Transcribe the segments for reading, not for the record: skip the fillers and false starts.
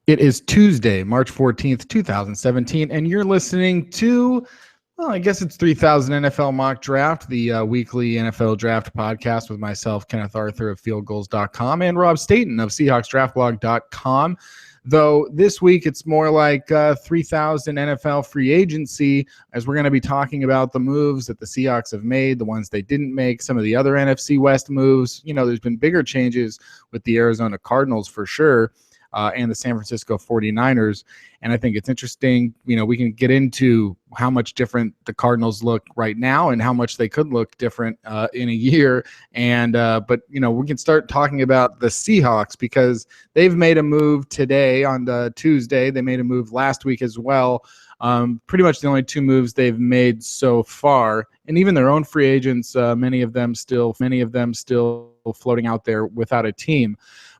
It is Tuesday, March 14th, 2017, and you're listening to, well, I guess it's 3000 NFL Mock Draft, the weekly NFL Draft podcast with myself, Kenneth Arthur of fieldgoals.com, and Rob Staten of SeahawksDraftBlog.com. Though this week it's more like 3000 NFL free agency, as we're going to be talking about the moves that the Seahawks have made, the ones they didn't make, some of the other NFC West moves. You know, there's been bigger changes with the Arizona Cardinals for sure. And the San Francisco 49ers. And I think it's interesting, you know, we can get into how much different the Cardinals look right now and how much they could look different in a year. And but, you know, we can start talking about the Seahawks because they've made a move today on the Tuesday. They made a move last week as well. Pretty much the only two moves they've made so far. And even their own free agents, many of them still floating out there without a team.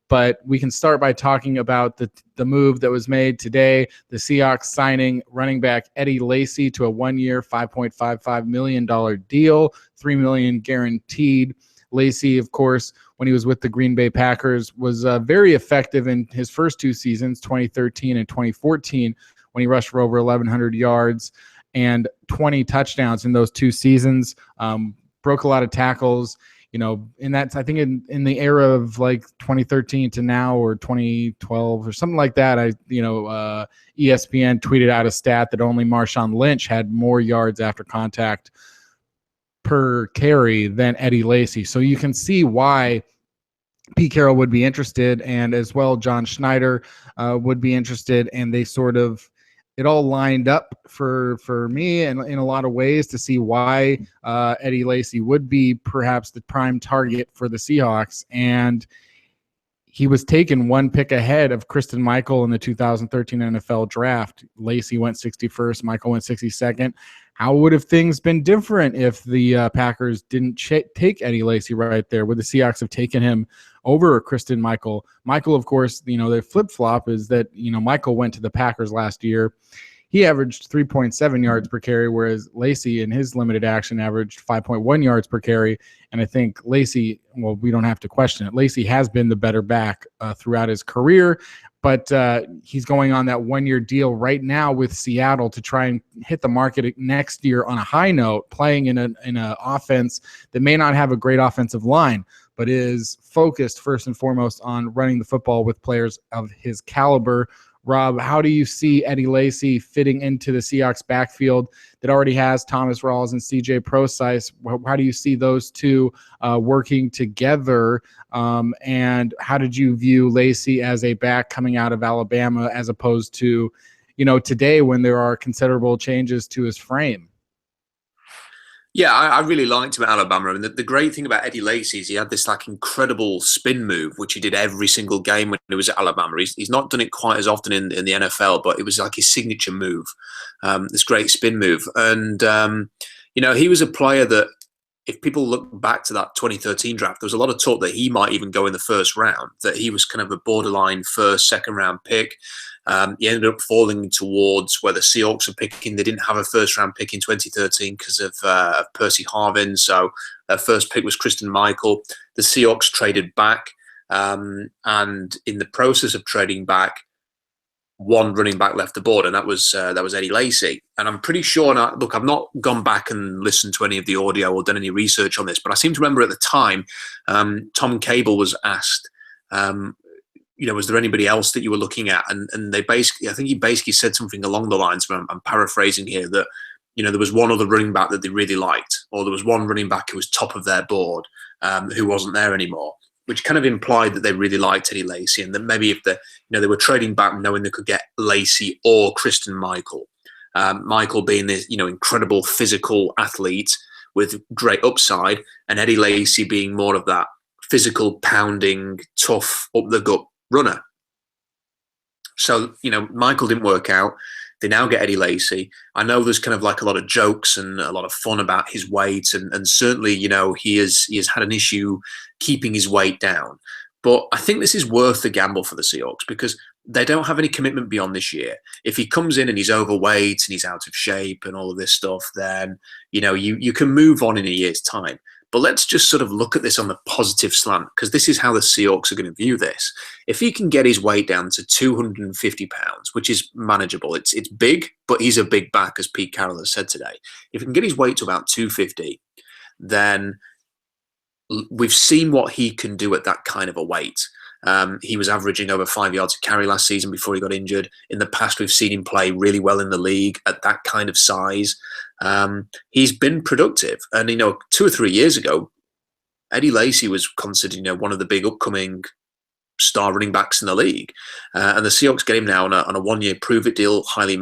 But we can start by talking about the move that was made today. The Seahawks signing running back Eddie Lacy to a 1-year, $5.55 million deal, $3 million guaranteed. Lacy, of course, when he was with the Green Bay Packers, was very effective in his first two seasons, 2013 and 2014, when he rushed for over 1,100 yards and 20 touchdowns in those two seasons. Broke a lot of tackles. You know, in that, I think in the era of like 2013 to now or 2012 or something like that, ESPN tweeted out a stat that only Marshawn Lynch had more yards after contact per carry than Eddie Lacy. So you can see why Pete Carroll would be interested, and as well John Schneider would be interested, and they sort of it all lined up for me and in a lot of ways to see why Eddie Lacy would be perhaps the prime target for the Seahawks. And he was taken one pick ahead of Christine Michael in the 2013 NFL draft. Lacy went 61st, Michael went 62nd. How would have things been different if the Packers didn't take Eddie Lacy right there? Would the Seahawks have taken him over Christine Michael? Michael, of course, you know, their flip-flop is that, you know, Michael went to the Packers last year. He averaged 3.7 yards per carry, whereas Lacy in his limited action averaged 5.1 yards per carry. And I think Lacy, well, we don't have to question it. Lacy has been the better back throughout his career, but he's going on that 1-year deal right now with Seattle to try and hit the market next year on a high note, playing in an offense that may not have a great offensive line, but is focused first and foremost on running the football with players of his caliber. Rob, how do you see Eddie Lacy fitting into the Seahawks backfield that already has Thomas Rawls and CJ Prosise? How do you see those two working together? And how did you view Lacy as a back coming out of Alabama as opposed to, you know, today when there are considerable changes to his frame? Yeah, I really liked him at Alabama. And the great thing about Eddie Lacy is he had this like incredible spin move, which he did every single game when he was at Alabama. He's not done it quite as often in the NFL, but it was like his signature move, this great spin move. And, you know, he was a player that if people look back to that 2013 draft, there was a lot of talk that he might even go in the first round, that he was kind of a borderline first, second round pick. He ended up falling towards where the Seahawks are picking. They didn't have a first-round pick in 2013 because of Percy Harvin. So their first pick was Christine Michael. The Seahawks traded back. And in the process of trading back, one running back left the board, and that was Eddie Lacy. And I'm pretty sure, and look, I've not gone back and listened to any of the audio or done any research on this, but I seem to remember at the time, Tom Cable was asked, you know, was there anybody else that you were looking at? And they basically, I think he basically said something along the lines, I'm paraphrasing here, that, you know, there was one other running back that they really liked, or there was one running back who was top of their board, who wasn't there anymore, which kind of implied that they really liked Eddie Lacy, and that maybe if they were trading back knowing they could get Lacy or Christine Michael. Michael being this, you know, incredible physical athlete with great upside, and Eddie Lacy being more of that physical, pounding, tough, up the gut runner. So, you know, Michael didn't work out. They now get Eddie Lacy. I know there's kind of like a lot of jokes and a lot of fun about his weight, and certainly, you know, he has had an issue keeping his weight down. But I think this is worth the gamble for the Seahawks because they don't have any commitment beyond this year. If he comes in and he's overweight and he's out of shape and all of this stuff, then, you know, you can move on in a year's time. But let's just sort of look at this on the positive slant, because this is how the Seahawks are going to view this. If he can get his weight down to 250 pounds, which is manageable, it's big, but he's a big back, as Pete Carroll has said today. If he can get his weight to about 250, then we've seen what he can do at that kind of a weight. He was averaging over 5 yards a carry last season before he got injured. In the past, we've seen him play really well in the league at that kind of size. He's been productive. And, 2 or 3 years ago, Eddie Lacy was considered, one of the big upcoming star running backs in the league. And the Seahawks get him now on a one-year prove-it deal, highly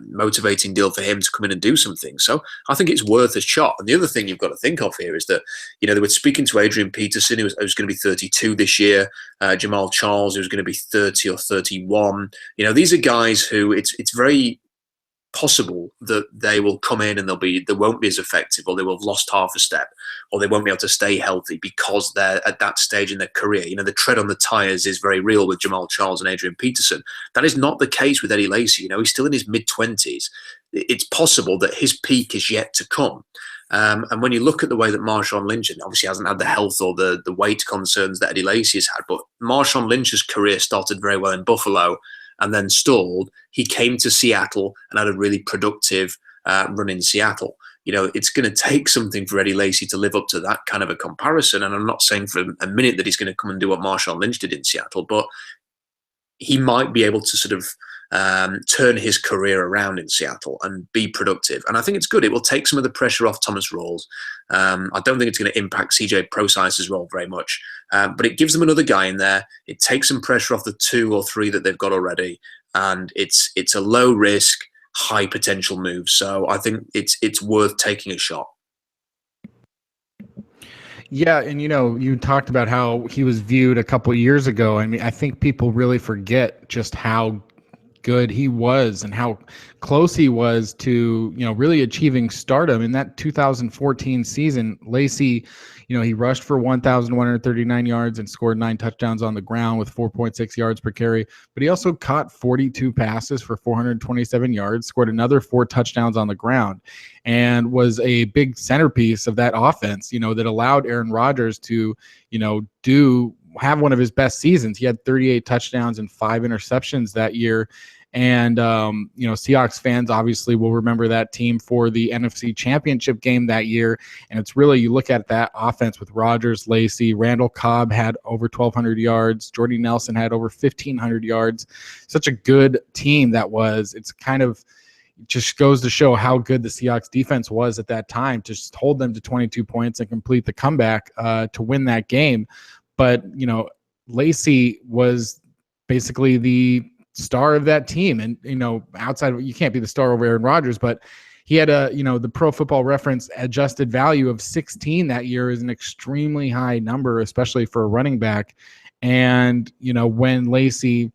motivating deal for him to come in and do something. So I think it's worth a shot. And the other thing you've got to think of here is that, they were speaking to Adrian Peterson, who was going to be 32 this year, Jamal Charles, who's going to be 30 or 31. These are guys who it's very possible that they will come in and they won't be as effective, or they will have lost half a step, or they won't be able to stay healthy because they're at that stage in their career. The tread on the tires is very real with Jamal Charles and Adrian Peterson. That is not the case with Eddie Lacy. He's still in his mid-20s. It's possible that his peak is yet to come. And when you look at the way that Marshawn Lynch, and obviously hasn't had the health or the weight concerns that Eddie Lacy has had, but Marshawn Lynch's career started very well in Buffalo and then stalled. He came to Seattle and had a really productive run in Seattle. It's going to take something for Eddie Lacy to live up to that kind of a comparison. And I'm not saying for a minute that he's going to come and do what Marshawn Lynch did in Seattle, but he might be able to sort of turn his career around in Seattle and be productive. And I think it's good. It will take some of the pressure off Thomas Rawls. I don't think it's going to impact CJ Prosize's role very much, but it gives them another guy in there. It takes some pressure off the 2 or 3 that they've got already. And it's a low risk, high potential move. So I think it's worth taking a shot. Yeah, and you talked about how he was viewed a couple of years ago. I mean, I think people really forget just how good he was and how close he was to, really achieving stardom. In that 2014 season, Lacy, he rushed for 1,139 yards and scored 9 touchdowns on the ground with 4.6 yards per carry. But he also caught 42 passes for 427 yards, scored another 4 touchdowns on the ground, and was a big centerpiece of that offense, that allowed Aaron Rodgers to, have one of his best seasons. He had 38 touchdowns and 5 interceptions that year. And, Seahawks fans obviously will remember that team for the NFC Championship game that year. And it's really, you look at that offense with Rodgers, Lacy, Randall Cobb had over 1,200 yards. Jordy Nelson had over 1,500 yards. Such a good team that was. It's kind of just goes to show how good the Seahawks defense was at that time to just hold them to 22 points and complete the comeback to win that game. But, Lacy was basically the star of that team. And, outside of, you can't be the star over Aaron Rodgers, but he had the Pro Football Reference adjusted value of 16 that year is an extremely high number, especially for a running back. And, when Lacy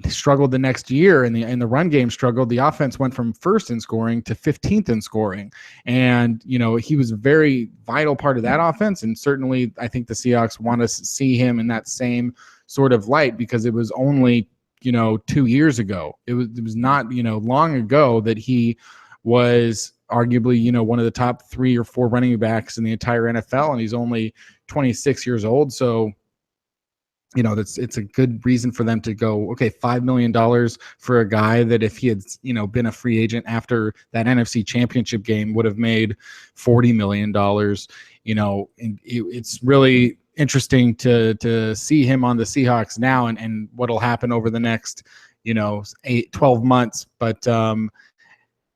struggled the next year and the run game struggled, the offense went from 1st in scoring to 15th in scoring. And, he was a very vital part of that offense. And certainly I think the Seahawks want to see him in that same sort of light, because it was only 2 years ago. It was not, long ago that he was arguably, one of the top 3 or 4 running backs in the entire NFL. And he's only 26 years old. So, it's a good reason for them to go, okay, $5 million for a guy that if he had, been a free agent after that NFC Championship game would have made $40 million. And it's really interesting to see him on the Seahawks now and what'll happen over the next, 12 months. But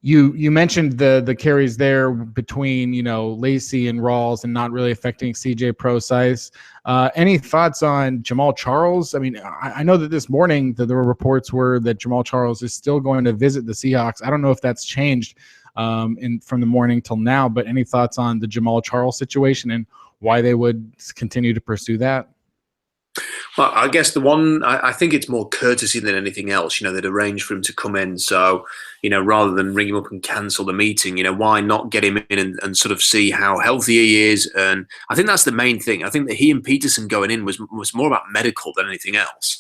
you mentioned the carries there between, Lacy and Rawls and not really affecting CJ Prosize. Any thoughts on Jamal Charles? I mean, I know that this morning the reports were that Jamal Charles is still going to visit the Seahawks. I don't know if that's changed from the morning till now, but any thoughts on the Jamal Charles situation and why they would continue to pursue that? Well, I guess the one, I think it's more courtesy than anything else. They'd arrange for him to come in. So, rather than ring him up and cancel the meeting, why not get him in and sort of see how healthy he is? And I think that's the main thing. I think that he and Peterson going in was more about medical than anything else.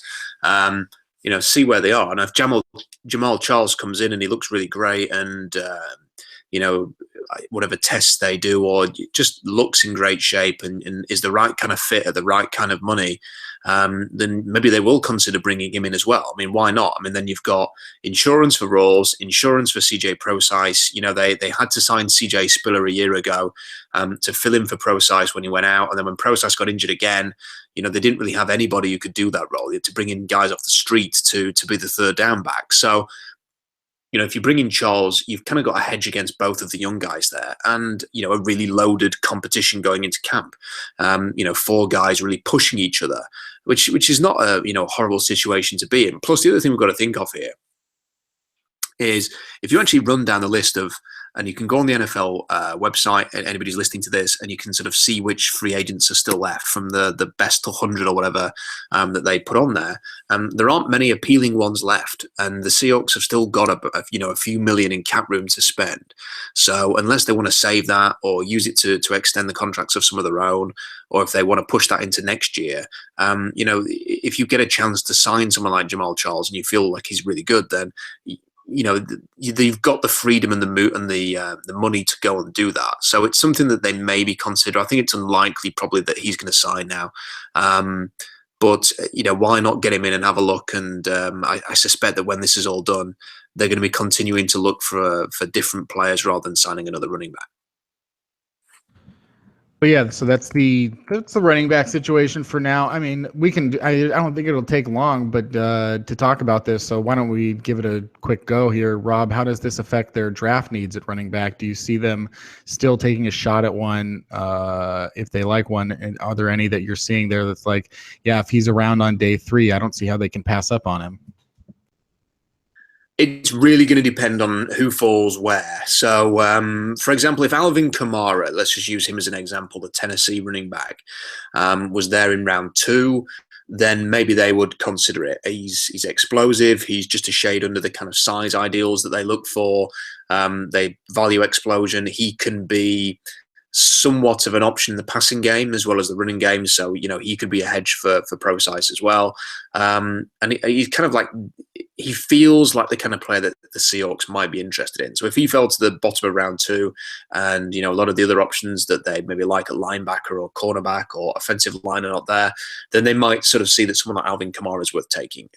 See where they are. And if Jamal Charles comes in and he looks really great and, whatever tests they do, or just looks in great shape and is the right kind of fit at the right kind of money, then maybe they will consider bringing him in as well. I mean, why not? I mean, then you've got insurance for Rawls, insurance for CJ Procise. They had to sign CJ Spiller a year ago to fill in for Procise when he went out. And then when Procise got injured again, they didn't really have anybody who could do that role. You had to bring in guys off the street to be the third down back. So, if you bring in Charles, you've kind of got a hedge against both of the young guys there, and a really loaded competition going into camp. 4 guys really pushing each other, which is not a horrible situation to be in. Plus, the other thing we've got to think of here is if you actually run down the list of, and you can go on the NFL website, and anybody's listening to this, and you can sort of see which free agents are still left from the best 100 or whatever that they put on there. There aren't many appealing ones left, and the Seahawks have still got a few million in cap room to spend. So unless they want to save that or use it to extend the contracts of some of their own, or if they want to push that into next year, if you get a chance to sign someone like Jamal Charles and you feel like he's really good, then you've got the freedom and the money to go and do that. So it's something that they maybe consider. I think it's unlikely probably that he's going to sign now. But why not get him in and have a look? And I suspect that when this is all done, they're going to be continuing to look for different players rather than signing another running back. But yeah, so that's the running back situation for now. I mean, I don't think it'll take long, but to talk about this, so why don't we give it a quick go here, Rob? How does this affect their draft needs at running back? Do you see them still taking a shot at one if they like one? And are there any that you're seeing there that's like, yeah, if he's around on day 3, I don't see how they can pass up on him? It's really going to depend on who falls where. So, for example, if Alvin Kamara, let's just use him as an example, the Tennessee running back, was there in round 2, then maybe they would consider it. He's explosive. He's just a shade under the kind of size ideals that they look for. They value explosion. He can be somewhat of an option in the passing game as well as the running game. So, he could be a hedge for Procise as well. And he's kind of like, he feels like the kind of player that the Seahawks might be interested in. So if he fell to the bottom of round 2 and, a lot of the other options that they maybe like at linebacker or cornerback or offensive line are not there, then they might sort of see that someone like Alvin Kamara is worth taking.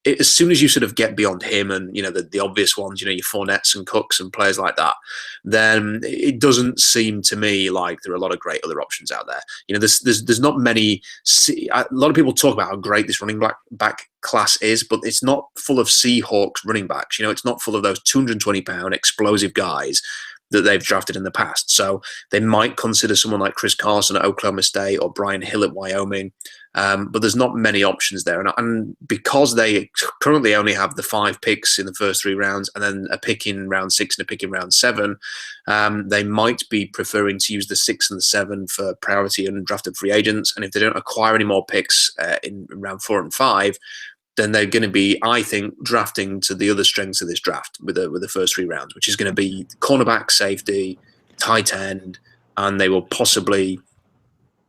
As soon as you sort of get beyond him and, the obvious ones, your Fournettes and Cooks and players like that, then it doesn't seem to me like there are a lot of great other options out there. There's not many. A lot of people talk about how great this running back class is, but it's not full of Seahawks running backs. It's not full of those 220-pound explosive guys that they've drafted in the past. So they might consider someone like Chris Carson at Oklahoma State or Brian Hill at Wyoming. But there's not many options there. And because they currently only have the 5 picks in the first 3 rounds and then a pick in round 6 and a pick in round 7, they might be preferring to use the 6 and the 7 for priority undrafted free agents. And if they don't acquire any more picks in round 4 and 5, then they're going to be, I think, drafting to the other strengths of this draft with the first 3 rounds, which is going to be cornerback, safety, tight end, and they will possibly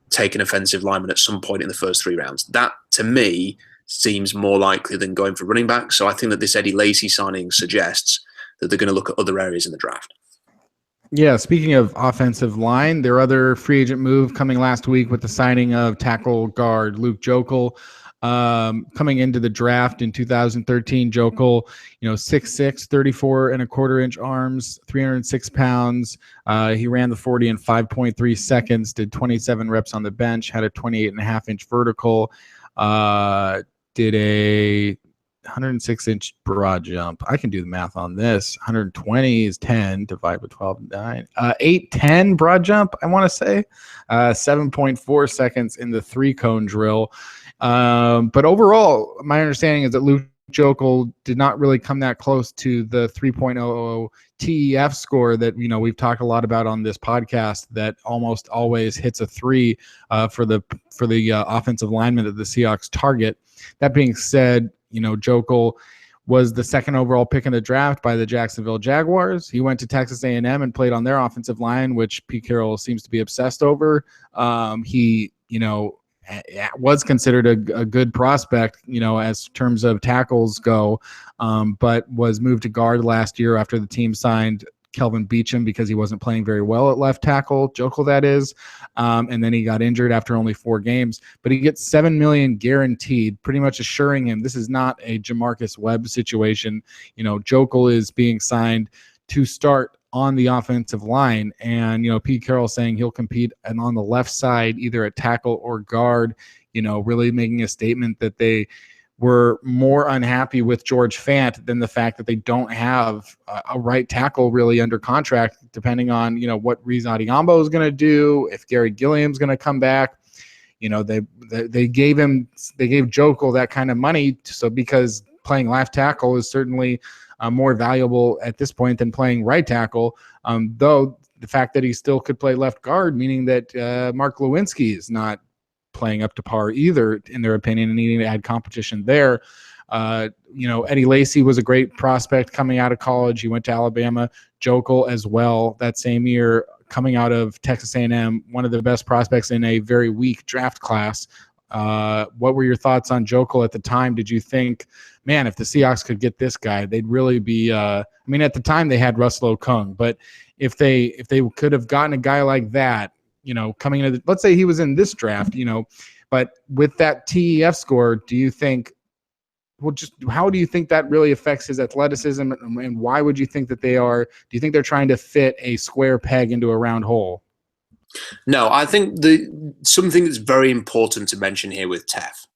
take an offensive lineman at some point in the first 3 rounds. That, to me, seems more likely than going for running back. So I think that this Eddie Lacy signing suggests that they're going to look at other areas in the draft. Yeah, speaking of offensive line, their other free agent move coming last week with the signing of tackle guard Luke Joeckel. Coming into the draft in 2013, Joeckel, 6'6", 34 and a quarter inch arms, 306 pounds. He ran the 40 in 5.3 seconds, did 27 reps on the bench, had a 28.5 inch vertical, did a 106-inch broad jump. I can do the math on this. 120 is 10 divided by 12, 9. 810 broad jump, I want to say. 7.4 seconds in the 3-cone drill. But overall, my understanding is that Luke Joeckel did not really come that close to the 3.00 TEF score that we've talked a lot about on this podcast, that almost always hits a 3 for the offensive lineman that the Seahawks target. That being said, Joeckel was the 2nd overall pick in the draft by the Jacksonville Jaguars. He went to Texas A&M and played on their offensive line, which Pete Carroll seems to be obsessed over. He was considered a good prospect, as terms of tackles go, but was moved to guard last year after the team signed Kelvin Beachum because he wasn't playing very well at left tackle, Joeckel that is, and then he got injured after only 4 games. But he gets $7 million guaranteed, pretty much assuring him this is not a Jamarcus Webb situation. Joeckel is being signed to start on the offensive line, and Pete Carroll saying he'll compete and on the left side, either at tackle or guard. Really making a statement that they were more unhappy with George Fant than the fact that they don't have a right tackle really under contract, depending on, what Resigning is going to do, if Gary Gilliam's going to come back. They gave Joeckel that kind of money. So because playing left tackle is certainly more valuable at this point than playing right tackle, though the fact that he still could play left guard, meaning that Mark Lewinsky is not playing up to par either, in their opinion, and needing to add competition there. Eddie Lacy was a great prospect coming out of college. He went to Alabama. Joeckel as well that same year, coming out of Texas A&M, one of the best prospects in a very weak draft class. What were your thoughts on Joeckel at the time? Did you think, man, if the Seahawks could get this guy, they'd really be at the time they had Russell Okung, but if they could have gotten a guy like that, coming into let's say he was in this draft, but with that TEF score, do you think, how do you think that really affects his athleticism, and why would you think that do you think they're trying to fit a square peg into a round hole? No, I think something that's very important to mention here with TEF,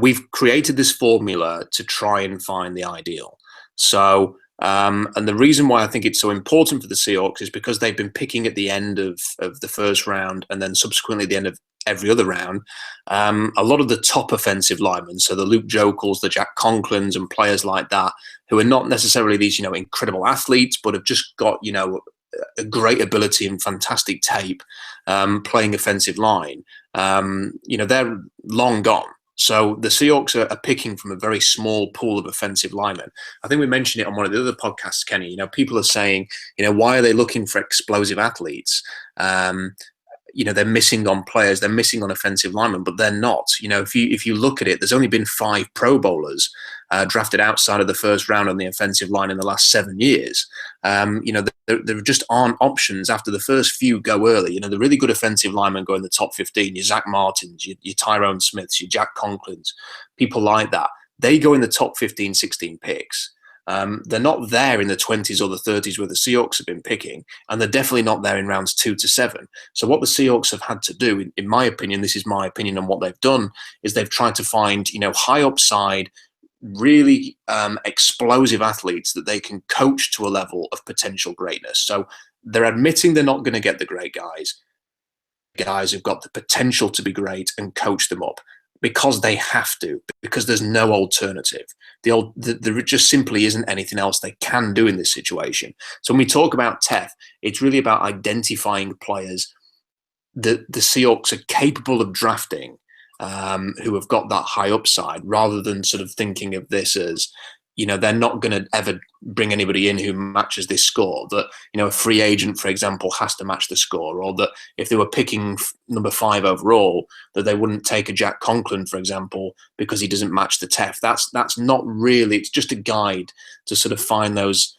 we've created this formula to try and find the ideal. So, and the reason why I think it's so important for the Seahawks is because they've been picking at the end of the first round and then subsequently the end of every other round, a lot of the top offensive linemen, so the Luke Joeckels, the Jack Conklins and players like that, who are not necessarily these, incredible athletes, but have just got, a great ability and fantastic tape playing offensive line, they're long gone. So the Seahawks are picking from a very small pool of offensive linemen. I think we mentioned it on one of the other podcasts, Kenny. People are saying, why are they looking for explosive athletes? They're missing on players, they're missing on offensive linemen, but they're not. If you look at it, there's only been 5 Pro Bowlers drafted outside of the first round on the offensive line in the last 7 years. There just aren't options after the first few go early. The really good offensive linemen go in the top 15. Your Zach Martins, your Tyrone Smiths, your Jack Conklins, people like that. They go in the top 15, 16 picks. They're not there in the 20s or the 30s where the Seahawks have been picking, and they're definitely not there in rounds 2 to 7. So what the Seahawks have had to do, in my opinion, this is my opinion on what they've done, is they've tried to find, high upside, really explosive athletes that they can coach to a level of potential greatness. So they're admitting they're not going to get the great guys who've got the potential to be great, and coach them up because they have to, because there's no alternative. There just simply isn't anything else they can do in this situation. So when we talk about TEF, it's really about identifying players that the Seahawks are capable of drafting, who have got that high upside, rather than sort of thinking of this as, they're not going to ever bring anybody in who matches this score, that, a free agent, for example, has to match the score, or that if they were picking number 5 overall, that they wouldn't take a Jack Conklin, for example, because he doesn't match the TEF. That's not really, it's just a guide to sort of find those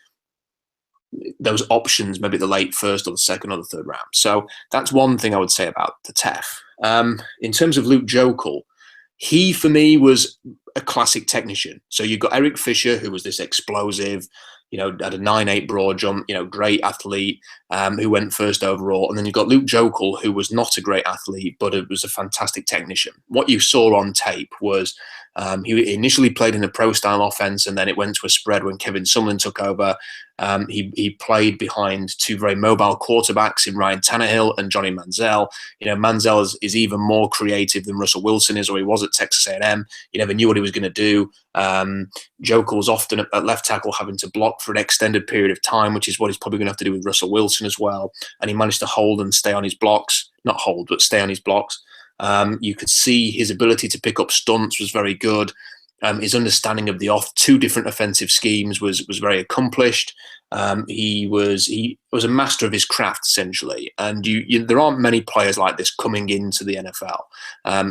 options, maybe the late first or the second or the third round. So that's one thing I would say about the TEF. In terms of Luke Joeckel, he, for me, was a classic technician. So you've got Eric Fisher, who was this explosive, had a 9.8 broad jump, great athlete, who went first overall. And then you've got Luke Joeckel, who was not a great athlete, but it was a fantastic technician. What you saw on tape was he initially played in a pro-style offense, and then it went to a spread when Kevin Sumlin took over. He played behind 2 very mobile quarterbacks in Ryan Tannehill and Johnny Manziel. Manziel is even more creative than Russell Wilson is, or he was at Texas A&M. You never knew what he was going to do. Joeckel was often at left tackle having to block for an extended period of time, which is what he's probably going to have to do with Russell Wilson as well. And he managed to hold and stay on his blocks. Not hold, but stay on his blocks. You could see his ability to pick up stunts was very good. His understanding of the 2 different offensive schemes was very accomplished. He was a master of his craft, essentially. And there aren't many players like this coming into the NFL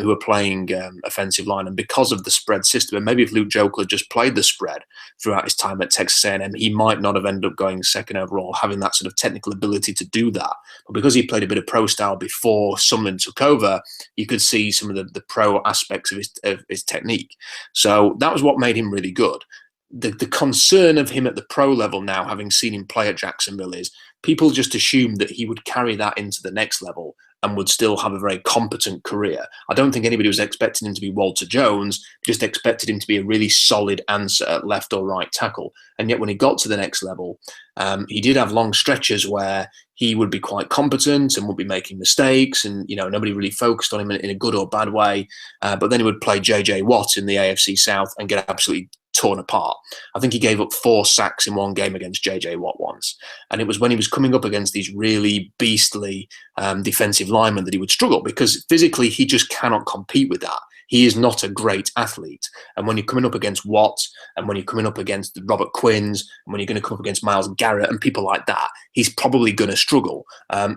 who are playing offensive line. And because of the spread system, and maybe if Luke Joeckel had just played the spread throughout his time at Texas A&M, he might not have ended up going second overall, having that sort of technical ability to do that. But because he played a bit of pro style before Sumlin took over, you could see some of the pro aspects of his technique. So that was what made him really good. The concern of him at the pro level now, having seen him play at Jacksonville, is people just assumed that he would carry that into the next level and would still have a very competent career. I don't think anybody was expecting him to be Walter Jones, just expected him to be a really solid answer at left or right tackle. And yet when he got to the next level, he did have long stretches where he would be quite competent and would be making mistakes, and nobody really focused on him in a good or bad way. But then he would play J.J. Watt in the AFC South and get absolutely torn apart. I think he gave up 4 sacks in one game against J.J. Watt once. And it was when he was coming up against these really beastly defensive linemen that he would struggle, because physically he just cannot compete with that. He is not a great athlete. And when you're coming up against Watt, and when you're coming up against Robert Quinns, and when you're going to come up against Myles Garrett and people like that, he's probably going to struggle.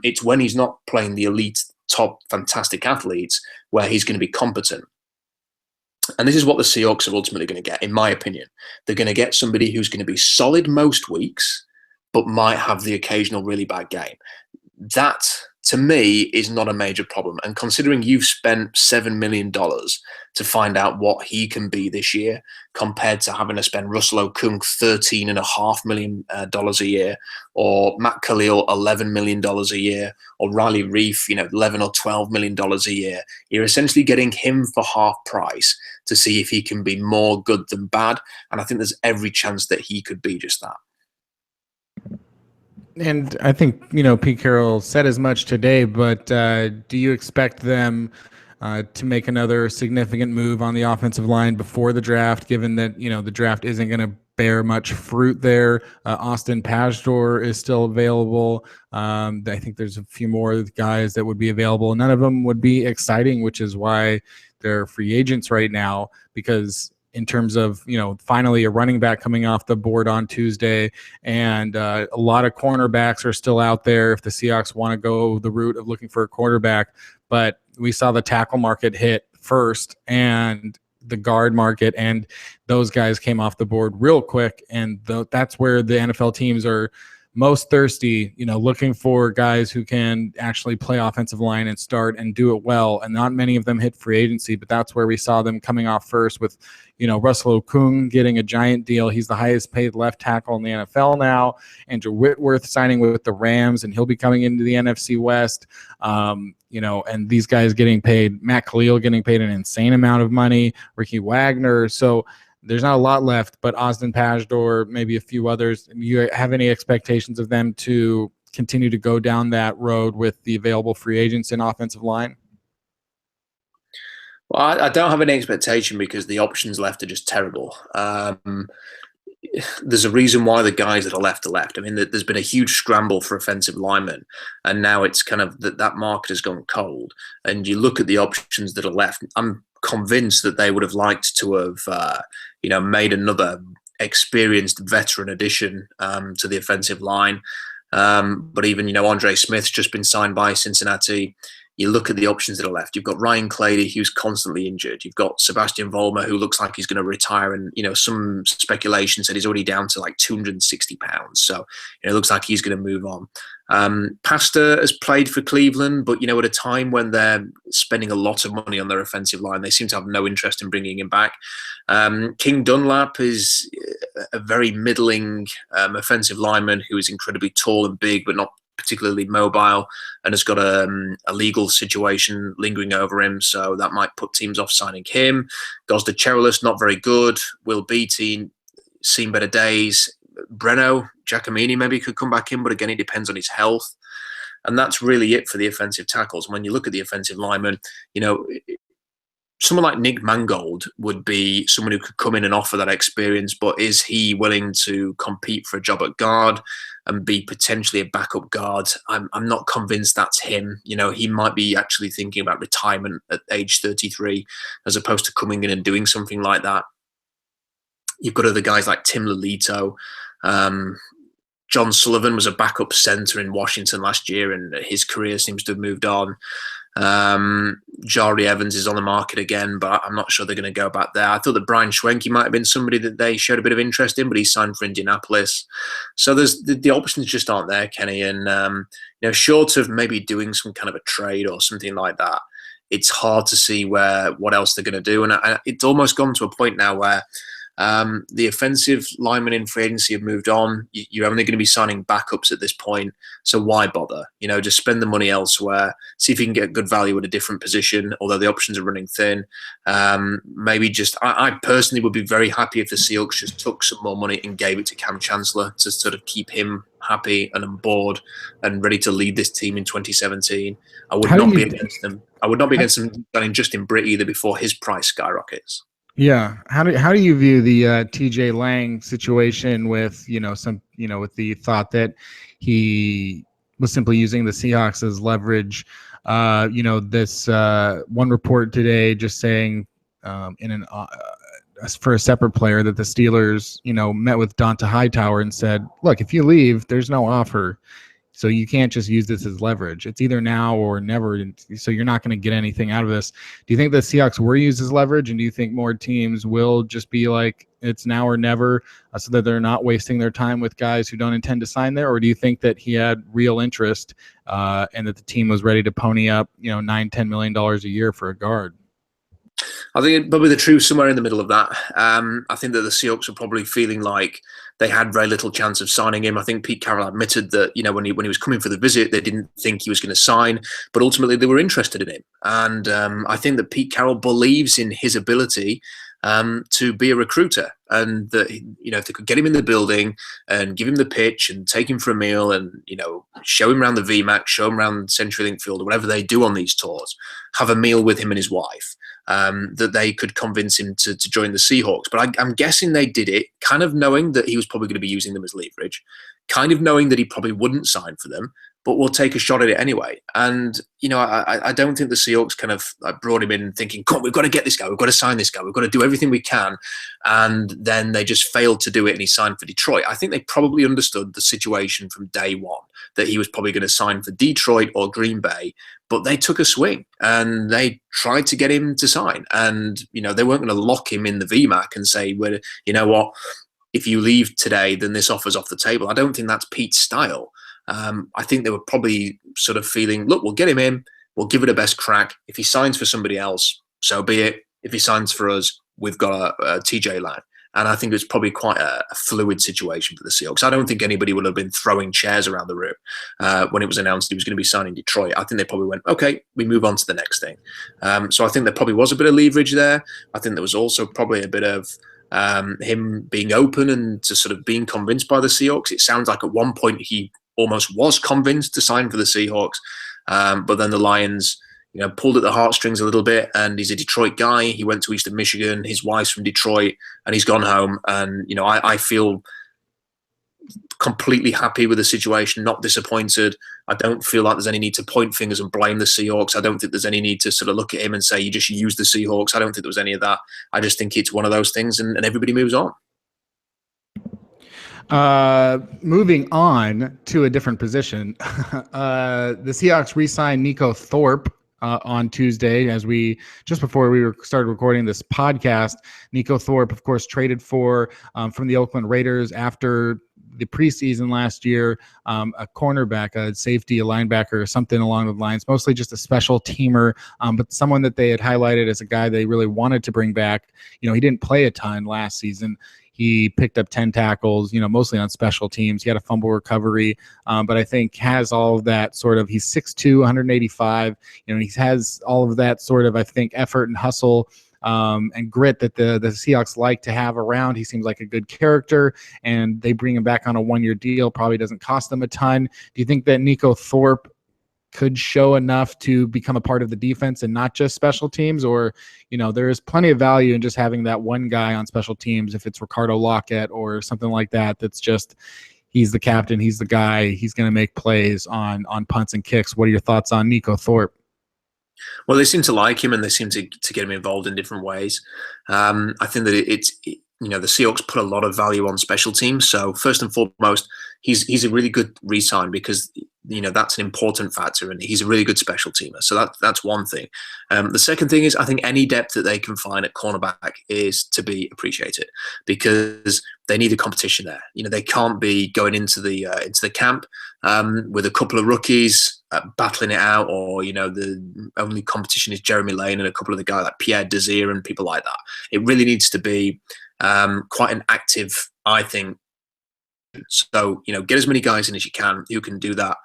It's when he's not playing the elite, top, fantastic athletes where he's going to be competent. And this is what the Seahawks are ultimately going to get, in my opinion. They're going to get somebody who's going to be solid most weeks, but might have the occasional really bad game. That, to me, is not a major problem. And considering you've spent $7 million to find out what he can be this year, compared to having to spend Russell Okung $13.5 million a year, or Matt Khalil $11 million a year, or Riley Reef, $11 or $12 million a year, you're essentially getting him for half price to see if he can be more good than bad. And I think there's every chance that he could be just that. And I think, Pete Carroll said as much today, but do you expect them to make another significant move on the offensive line before the draft, given that, the draft isn't going to bear much fruit there? Austin Pajtor is still available. I think there's a few more guys that would be available. None of them would be exciting, which is why they're free agents right now, because in terms of, finally a running back coming off the board on Tuesday, and a lot of cornerbacks are still out there if the Seahawks want to go the route of looking for a quarterback. But we saw the tackle market hit first and the guard market, and those guys came off the board real quick. And that's where the NFL teams are most thirsty, looking for guys who can actually play offensive line and start and do it well. And not many of them hit free agency, but that's where we saw them coming off first with, Russell Okung getting a giant deal. He's the highest paid left tackle in the NFL now. Andrew Whitworth signing with the Rams, and he'll be coming into the NFC West. And these guys getting paid, Matt Khalil getting paid an insane amount of money, Ricky Wagner. So there's not a lot left, but Austin Pajtor, maybe a few others. Do you have any expectations of them to continue to go down that road with the available free agents in offensive line? Well, I don't have any expectation because the options left are just terrible. There's a reason why the guys that are left are left. I mean, there's been a huge scramble for offensive linemen, and now it's kind of that market has gone cold. And you look at the options that are left, I'm convinced that they would have liked to have, made another experienced veteran addition to the offensive line. But even, Andre Smith's just been signed by Cincinnati. You look at the options that are left. You've got Ryan Clady, who's constantly injured. You've got Sebastian Vollmer, who looks like he's going to retire. And, some speculation said he's already down to like 260 pounds. So, it looks like he's going to move on. Pastor has played for Cleveland, but, at a time when they're spending a lot of money on their offensive line, they seem to have no interest in bringing him back. King Dunlap is a very middling offensive lineman who is incredibly tall and big, but not particularly mobile, and has got a legal situation lingering over him, so that might put teams off signing him. Gosda Cherilus, not very good. Will Beatty, seen better days. Breno Giacomini maybe could come back in, but again, it depends on his health. And that's really it for the offensive tackles. When you look at the offensive linemen, someone like Nick Mangold would be someone who could come in and offer that experience, but is he willing to compete for a job at guard and be potentially a backup guard? I'm not convinced that's him. He might be actually thinking about retirement at age 33 as opposed to coming in and doing something like that. You've got other guys like Tim Lolito, John Sullivan was a backup center in Washington last year, and his career seems to have moved on. Jari Evans is on the market again, but I'm not sure they're going to go back there. I thought that Brian Schwenke might have been somebody that they showed a bit of interest in, but he's signed for Indianapolis. So there's the options just aren't there, Kenny. And short of maybe doing some kind of a trade or something like that, it's hard to see what else they're going to do. And it's almost gone to a point now where the offensive linemen in free agency have moved on. You're only going to be signing backups at this point. So why bother? Just spend the money elsewhere. See if you can get good value at a different position, although the options are running thin. Maybe just, I personally would be very happy if the Seahawks just took some more money and gave it to Cam Chancellor to sort of keep him happy and on board and ready to lead this team in 2017. I would not be against them. I would not be against them signing Justin Britt either before his price skyrockets. Yeah. How do you view the TJ Lang situation with, with the thought that he was simply using the Seahawks as leverage? This one report today just saying for a separate player that the Steelers, met with Donta Hightower and said, look, if you leave, there's no offer. So you can't just use this as leverage. It's either now or never. So you're not going to get anything out of this. Do you think the Seahawks were used as leverage? And do you think more teams will just be like, it's now or never, so that they're not wasting their time with guys who don't intend to sign there? Or do you think that he had real interest and that the team was ready to pony up, $9-10 million a year for a guard? I think probably the truth somewhere in the middle of that. I think that the Seahawks were probably feeling like they had very little chance of signing him. I think Pete Carroll admitted that, when he was coming for the visit, they didn't think he was going to sign, but ultimately they were interested in him. And I think that Pete Carroll believes in his ability to be a recruiter, and that if they could get him in the building and give him the pitch and take him for a meal and show him around the VMAX, show him around CenturyLink Field or whatever they do on these tours, have a meal with him and his wife, that they could convince him to join the Seahawks. But I'm guessing they did it kind of knowing that he was probably going to be using them as leverage, kind of knowing that he probably wouldn't sign for them, but we'll take a shot at it anyway. And, I don't think the Seahawks kind of brought him in thinking, come on, we've got to get this guy. We've got to sign this guy. We've got to do everything we can. And then they just failed to do it and he signed for Detroit. I think they probably understood the situation from day one, that he was probably going to sign for Detroit or Green Bay, but they took a swing and they tried to get him to sign. And, they weren't going to lock him in the VMAC and say, well, you know what, if you leave today, then this offer's off the table. I don't think that's Pete's style. I think they were probably sort of feeling, look, we'll get him in, we'll give it a best crack. If he signs for somebody else, so be it. If he signs for us, we've got a TJ Lang. And I think it's probably quite a fluid situation for the Seahawks. I don't think anybody would have been throwing chairs around the room when it was announced he was going to be signing Detroit. I think they probably went, okay, we move on to the next thing. So I think there probably was a bit of leverage there. I think there was also probably a bit of him being open and to sort of being convinced by the Seahawks. It sounds like at one point he almost was convinced to sign for the Seahawks, but then the Lions, pulled at the heartstrings a little bit. And he's a Detroit guy. He went to Eastern Michigan. His wife's from Detroit, and he's gone home. And I feel completely happy with the situation, not disappointed. I don't feel like there's any need to point fingers and blame the Seahawks. I don't think there's any need to sort of look at him and say you just used the Seahawks. I don't think there was any of that. I just think it's one of those things, and everybody moves on. Moving on to a different position, the Seahawks re-signed Neiko Thorpe on Tuesday, just before we started recording this podcast. Neiko Thorpe, of course, traded from the Oakland Raiders after the preseason last year, a cornerback, a safety, a linebacker, something along the lines, mostly just a special teamer, but someone that they had highlighted as a guy they really wanted to bring back. He didn't play a ton last season. He picked up 10 tackles, mostly on special teams. He had a fumble recovery, but I think has all of that sort of, he's 6'2", 185, he has all of that sort of, I think, effort and hustle and grit that the Seahawks like to have around. He seems like a good character, and they bring him back on a one-year deal. Probably doesn't cost them a ton. Do you think that Neiko Thorpe could show enough to become a part of the defense and not just special teams? Or, there is plenty of value in just having that one guy on special teams, if it's Ricardo Lockett or something like that, that's just, he's the captain, he's the guy, he's going to make plays on punts and kicks. What are your thoughts on Neiko Thorpe? Well, they seem to like him, and they seem to get him involved in different ways. I think that the Seahawks put a lot of value on special teams. So first and foremost, he's a really good re-sign because that's an important factor, and he's a really good special teamer. So that's one thing. The second thing is I think any depth that they can find at cornerback is to be appreciated because they need a competition there. They can't be going into the camp with a couple of rookies battling it out, or the only competition is Jeremy Lane and a couple of the guys like Pierre Desir and people like that. It really needs to be quite an active, I think. So, get as many guys in as you can who can do that.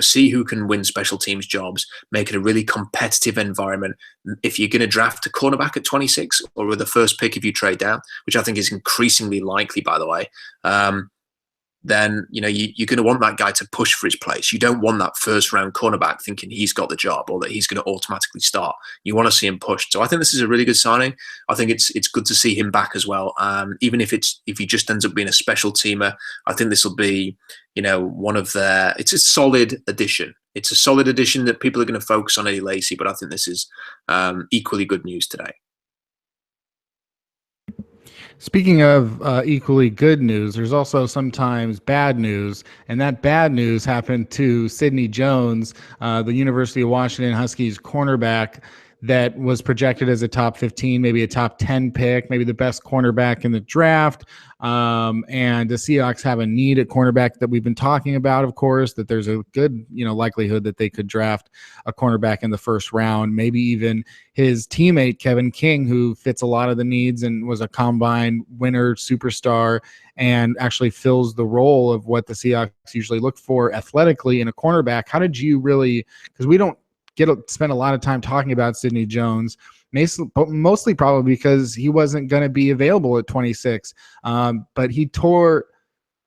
See who can win special teams jobs, make it a really competitive environment. If you're going to draft a cornerback at 26 or with the first pick if you trade down, which I think is increasingly likely, by the way, then you're going to want that guy to push for his place. You don't want that first round cornerback thinking he's got the job or that he's going to automatically start. You want to see him pushed. So I think this is a really good signing. I think it's good to see him back as well. Even if he just ends up being a special teamer, I think this will be it's a solid addition. It's a solid addition that people are going to focus on Eddie Lacy, but I think this is equally good news today. Speaking of equally good news, there's also sometimes bad news, and that bad news happened to Sidney Jones, the University of Washington Huskies cornerback that was projected as a top 15, maybe a top 10 pick, maybe the best cornerback in the draft. And the Seahawks have a need at cornerback that we've been talking about, of course, that there's a good, likelihood that they could draft a cornerback in the first round, maybe even his teammate, Kevin King, who fits a lot of the needs and was a combine winner, superstar, and actually fills the role of what the Seahawks usually look for athletically in a cornerback. How did you really, because we don't spend a lot of time talking about Sidney Jones, mostly probably because he wasn't going to be available at 26. But he tore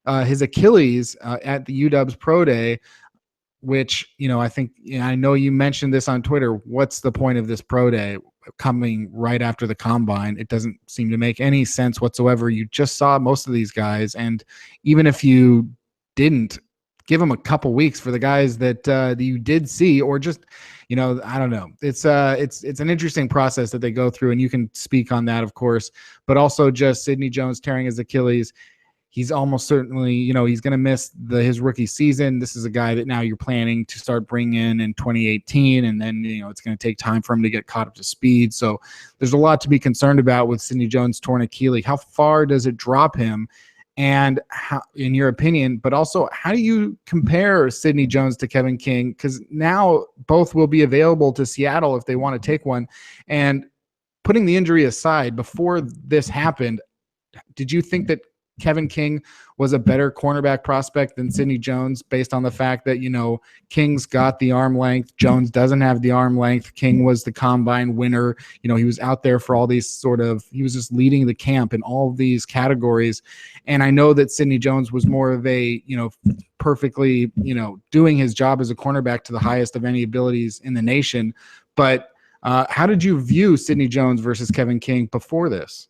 his Achilles at the UW's Pro Day, which, I know you mentioned this on Twitter. What's the point of this Pro Day coming right after the combine? It doesn't seem to make any sense whatsoever. You just saw most of these guys. And even if you didn't, give them a couple weeks for the guys that you did see, or just, I don't know. It's an interesting process that they go through, and you can speak on that, of course, but also just Sidney Jones tearing his Achilles. He's almost certainly, he's going to miss his rookie season. This is a guy that now you're planning to start bringing in 2018, and then, it's going to take time for him to get caught up to speed. So there's a lot to be concerned about with Sidney Jones' torn Achilles. How far does it drop him? And how, in your opinion, but also how do you compare Sidney Jones to Kevin King? Because now both will be available to Seattle if they want to take one. And putting the injury aside, before this happened, did you think that Kevin King was a better cornerback prospect than Sidney Jones based on the fact that, King's got the arm length, Jones doesn't have the arm length. King was the combine winner. He was out there for all these he was just leading the camp in all of these categories. And I know that Sidney Jones was more of a, perfectly, doing his job as a cornerback to the highest of any abilities in the nation. But how did you view Sidney Jones versus Kevin King before this?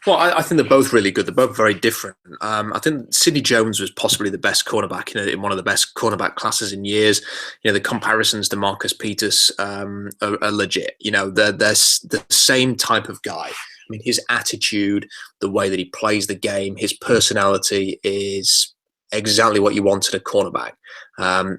Well, I think they're both really good. They're both very different. I think Sidney Jones was possibly the best cornerback in one of the best cornerback classes in years. The comparisons to Marcus Peters are legit. They're the same type of guy. I mean, his attitude, the way that he plays the game, his personality is exactly what you want in a cornerback.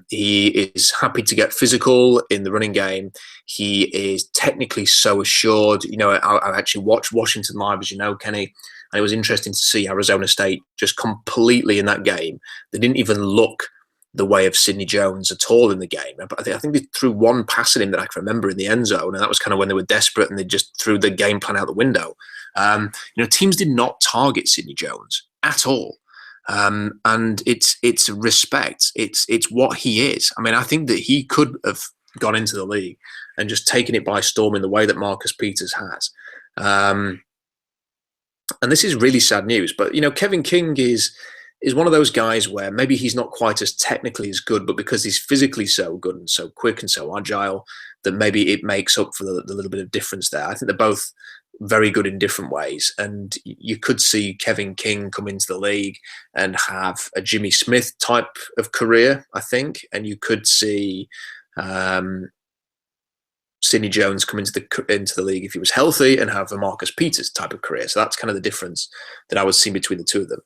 He is happy to get physical in the running game. He is technically so assured. I actually watched Washington live, as you know, Kenny, and it was interesting to see Arizona State just completely in that game. They didn't even look the way of Sidney Jones at all in the game. But I think they threw one pass at him that I can remember in the end zone, and that was kind of when they were desperate and they just threw the game plan out the window. Teams did not target Sidney Jones at all. And it's respect. It's what he is. I mean, I think that he could have gone into the league and just taken it by storm in the way that Marcus Peters has. And this is really sad news. But Kevin King is one of those guys where maybe he's not quite as technically as good, but because he's physically so good and so quick and so agile, that maybe it makes up for the little bit of difference there. I think they're both very good in different ways, and you could see Kevin King come into the league and have a Jimmy Smith type of career, I think, and you could see Sidney Jones come into the league if he was healthy and have a Marcus Peters type of career. So that's kind of the difference that I was seeing between the two of them.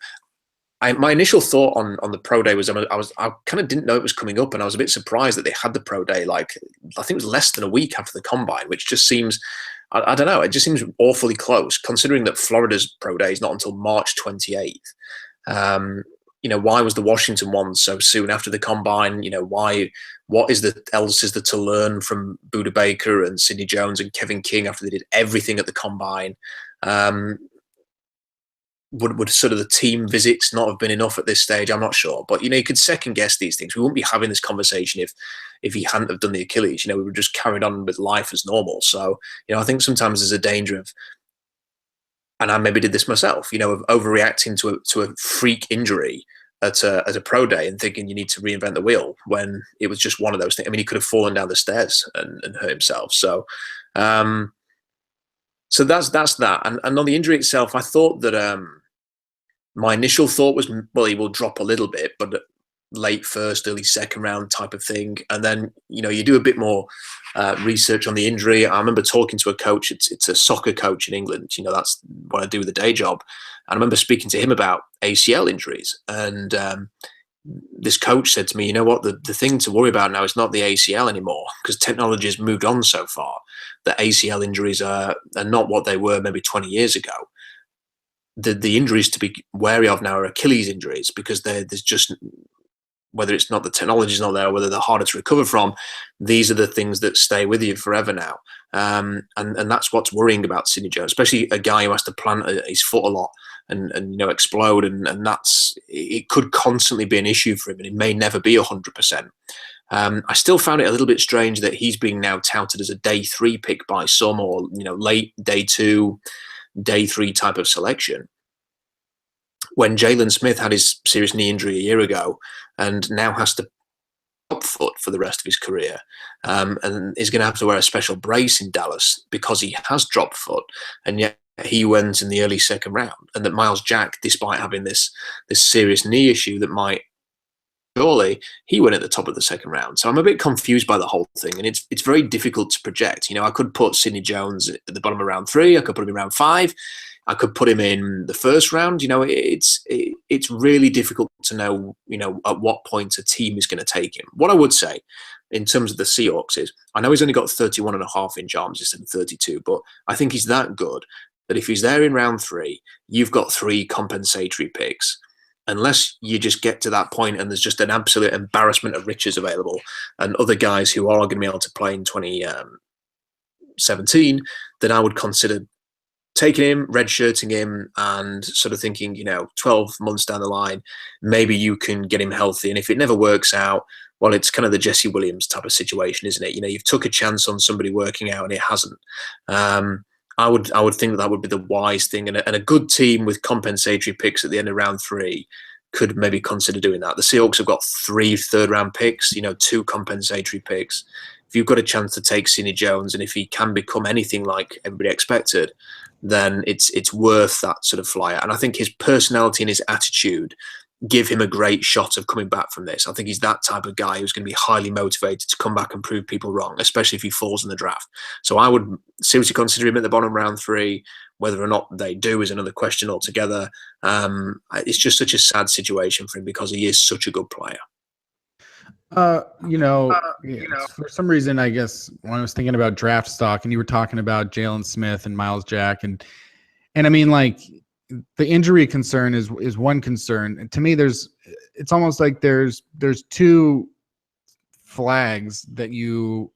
My initial thought on the pro day was I kind of didn't know it was coming up, and I was a bit surprised that they had the pro day like I think it was less than a week after the combine, which just seems I don't know, it just seems awfully close considering that Florida's pro day is not until March 28th. Why was the Washington one so soon after the combine? What is else is there to learn from Budda Baker and Sidney Jones and Kevin King after they did everything at the combine? Would sort of the team visits not have been enough at this stage? I'm not sure, but you could second guess these things. We wouldn't be having this conversation if he hadn't have done the Achilles. We would just carried on with life as normal. So I think sometimes there's a danger of, and I maybe did this myself, of overreacting to a freak injury at a pro day and thinking you need to reinvent the wheel when it was just one of those things. I mean, he could have fallen down the stairs and hurt himself. So. So that's that. And on the injury itself, I thought that my initial thought was, well, he will drop a little bit, but late first, early second round type of thing. And then, you do a bit more research on the injury. I remember talking to a coach. It's a soccer coach in England. That's what I do with a day job. And I remember speaking to him about ACL injuries. And this coach said to me, you know what, the thing to worry about now is not the ACL anymore because technology has moved on so far that ACL injuries are not what they were maybe 20 years ago. The injuries to be wary of now are Achilles injuries because there's just, whether it's not the technology is not there, or whether they're harder to recover from, these are the things that stay with you forever now. And that's what's worrying about Sidney Jones, especially a guy who has to plant his foot a lot and explode. And it could constantly be an issue for him, and it may never be 100%. I still found it a little bit strange that he's being now touted as a day 3 pick by some, or, late day 2, day 3 type of selection, when Jalen Smith had his serious knee injury a year ago and now has to drop foot for the rest of his career, and is going to have to wear a special brace in Dallas because he has dropped foot, and yet he went in the early second round. And that Miles Jack, despite having this serious knee issue that might surely, he went at the top of the second round. So I'm a bit confused by the whole thing, and it's very difficult to project. I could put Sidney Jones at the bottom of round 3. I could put him in round 5. I could put him in the first round. It's really difficult to know, at what point a team is going to take him. What I would say in terms of the Seahawks is, I know he's only got 31.5-inch arms instead of 32, but I think he's that good that if he's there in round 3, you've got 3 compensatory picks. Unless you just get to that point and there's just an absolute embarrassment of riches available and other guys who are going to be able to play in 2017, then I would consider taking him, redshirting him, and sort of thinking, 12 months down the line, maybe you can get him healthy. And if it never works out, well, it's kind of the Jesse Williams type of situation, isn't it? You've took a chance on somebody working out and it hasn't. I would think that would be the wise thing, and a good team with compensatory picks at the end of round 3 could maybe consider doing that. The Seahawks have got 3 third-round picks, 2 compensatory picks. If you've got a chance to take Sidney Jones, and if he can become anything like everybody expected, then it's worth that sort of flyer. And I think his personality and his attitude give him a great shot of coming back from this. I think he's that type of guy who's going to be highly motivated to come back and prove people wrong, especially if he falls in the draft. So I would seriously consider him at the bottom round 3. Whether or not they do is another question altogether. It's just such a sad situation for him because he is such a good player. For some reason, I guess when I was thinking about draft stock and you were talking about Jalen Smith and Miles Jack and I mean, like, the injury concern is one concern. And to me, it's almost like there's 2 flags that you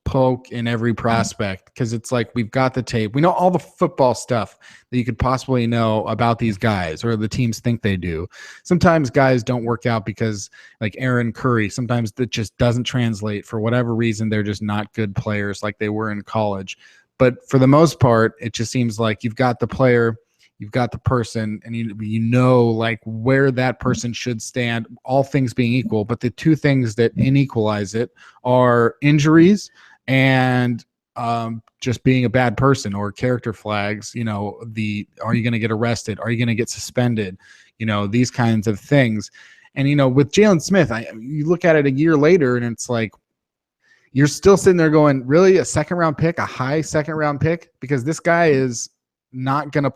poke in every prospect, because it's like, we've got the tape. We know all the football stuff that you could possibly know about these guys, or the teams think they do. Sometimes guys don't work out because, like Aaron Curry, sometimes that just doesn't translate for whatever reason. They're just not good players like they were in college. But for the most part, it just seems like you've got the player, you've got the person, and you know like where that person should stand, all things being equal. But the 2 things that inequalize it are injuries and just being a bad person, or character flags. Are you going to get arrested? Are you going to get suspended? These kinds of things. And with Jalen Smith, you look at it a year later and it's like, you're still sitting there going, really, a second round pick, a high second round pick? Because this guy is not going to,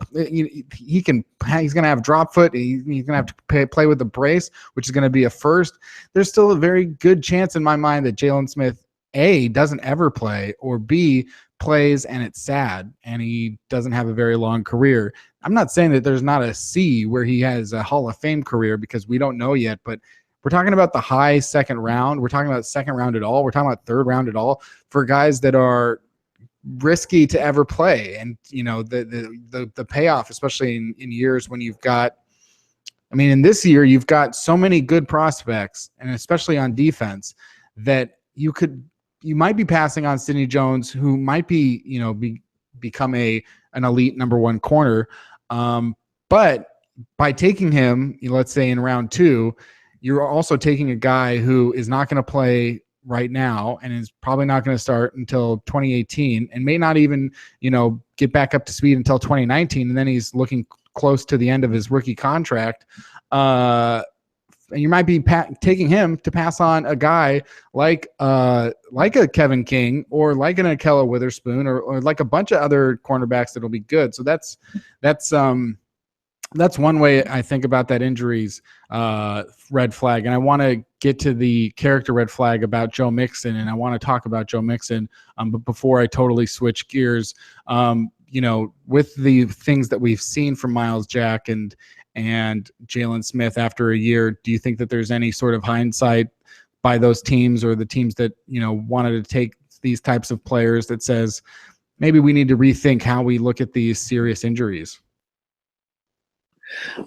he's going to have drop foot. He's going to have to play with the brace, which is going to be a first. There's still a very good chance in my mind that Jalen Smith, A, doesn't ever play, or B, plays and it's sad and he doesn't have a very long career. I'm not saying that there's not a C where he has a Hall of Fame career, because we don't know yet, but we're talking about the high second round. We're talking about second round at all. We're talking about third round at all for guys that are risky to ever play. And, the payoff, especially in years when you've got, in this year, you've got so many good prospects, and especially on defense, that you might be passing on Sidney Jones, who might be, become an elite number one corner. But by taking him, let's say in round 2, you're also taking a guy who is not going to play right now and is probably not going to start until 2018, and may not even, get back up to speed until 2019. And then he's looking close to the end of his rookie contract. And you might be taking him to pass on a guy like a Kevin King, or like an Ahkello Witherspoon, or like a bunch of other cornerbacks that'll be good. So that's one way I think about that injuries red flag. And I want to get to the character red flag about Joe Mixon, and I want to talk about Joe Mixon. But before I totally switch gears, with the things that we've seen from Myles Jack and Jalen Smith after a year, do you think that there's any sort of hindsight by those teams, or the teams that, wanted to take these types of players, that says maybe we need to rethink how we look at these serious injuries?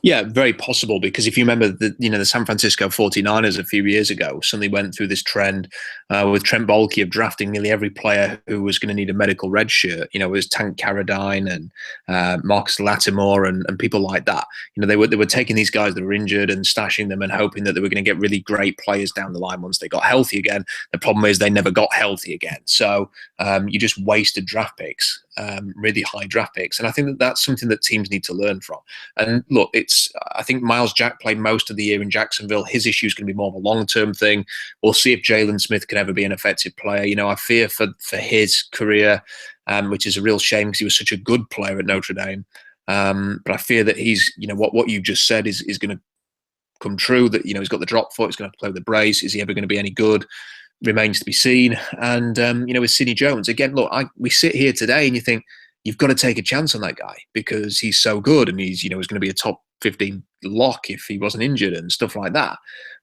Yeah, very possible, because if you remember the San Francisco 49ers a few years ago suddenly went through this trend with Trent Baalke of drafting nearly every player who was going to need a medical red shirt. It was Tank Carradine and Marcus Lattimore and people like that. They were taking these guys that were injured and stashing them and hoping that they were going to get really great players down the line once they got healthy again. The problem is they never got healthy again. So you just wasted draft picks. Really high draft picks, and I think that that's something that teams need to learn from. And look, I think Myles Jack played most of the year in Jacksonville. His issue is going to be more of a long-term thing. We'll see if Jalen Smith can ever be an effective player. I fear for his career, which is a real shame, because he was such a good player at Notre Dame. But I fear that he's, what you just said is going to come true. That he's got the drop foot, he's going to have to play with the brace. Is he ever going to be any good? Remains to be seen. And with Sidney Jones, again, look, we sit here today and you think you've got to take a chance on that guy, because he's so good, and he's going to be a top 15 lock if he wasn't injured and stuff like that.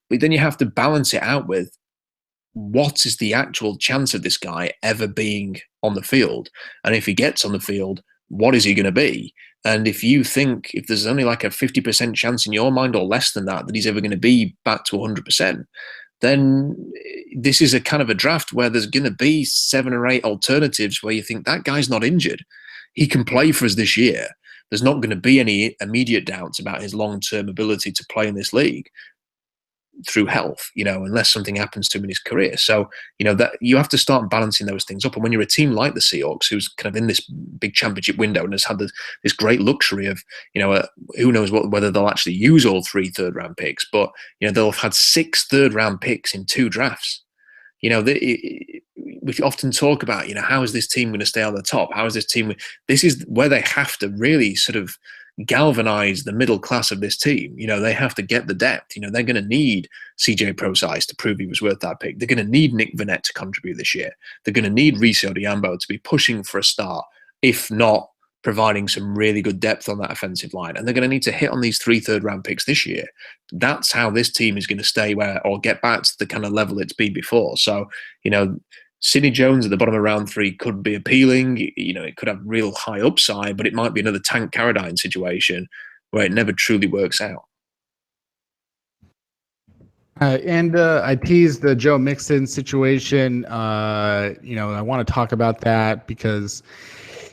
But then you have to balance it out with, what is the actual chance of this guy ever being on the field? And if he gets on the field, what is he going to be? And if you think, if there's only like a 50% chance in your mind, or less than that he's ever going to be back to 100%, then this is a kind of a draft where there's going to be 7 or 8 alternatives where you think, that guy's not injured, he can play for us this year. There's not going to be any immediate doubts about his long-term ability to play in this league through health, unless something happens to him in his career. So, that you have to start balancing those things up. And when you're a team like the Seahawks, who's kind of in this big championship window and has had this great luxury of, who knows whether they'll actually use all 3 third-round picks, but, they'll have had 6 third-round picks in 2 drafts. We often talk about, how is this team going to stay on the top? How is this team? This is where they have to really sort of galvanize the middle class of this team. They have to get the depth. They're going to need CJ Prosise to prove he was worth that pick. They're going to need Nick Vannett to contribute this year. They're going to need Reese Odhiambo to be pushing for a start, if not providing some really good depth on that offensive line. And they're going to need to hit on these 3 third-round picks this year. That's how this team is going to stay or get back to the kind of level it's been before. So, Sidney Jones at the bottom of round 3 could be appealing. It could have real high upside, but it might be another Tank Carradine situation where it never truly works out. And I teased the Joe Mixon situation. I want to talk about that because,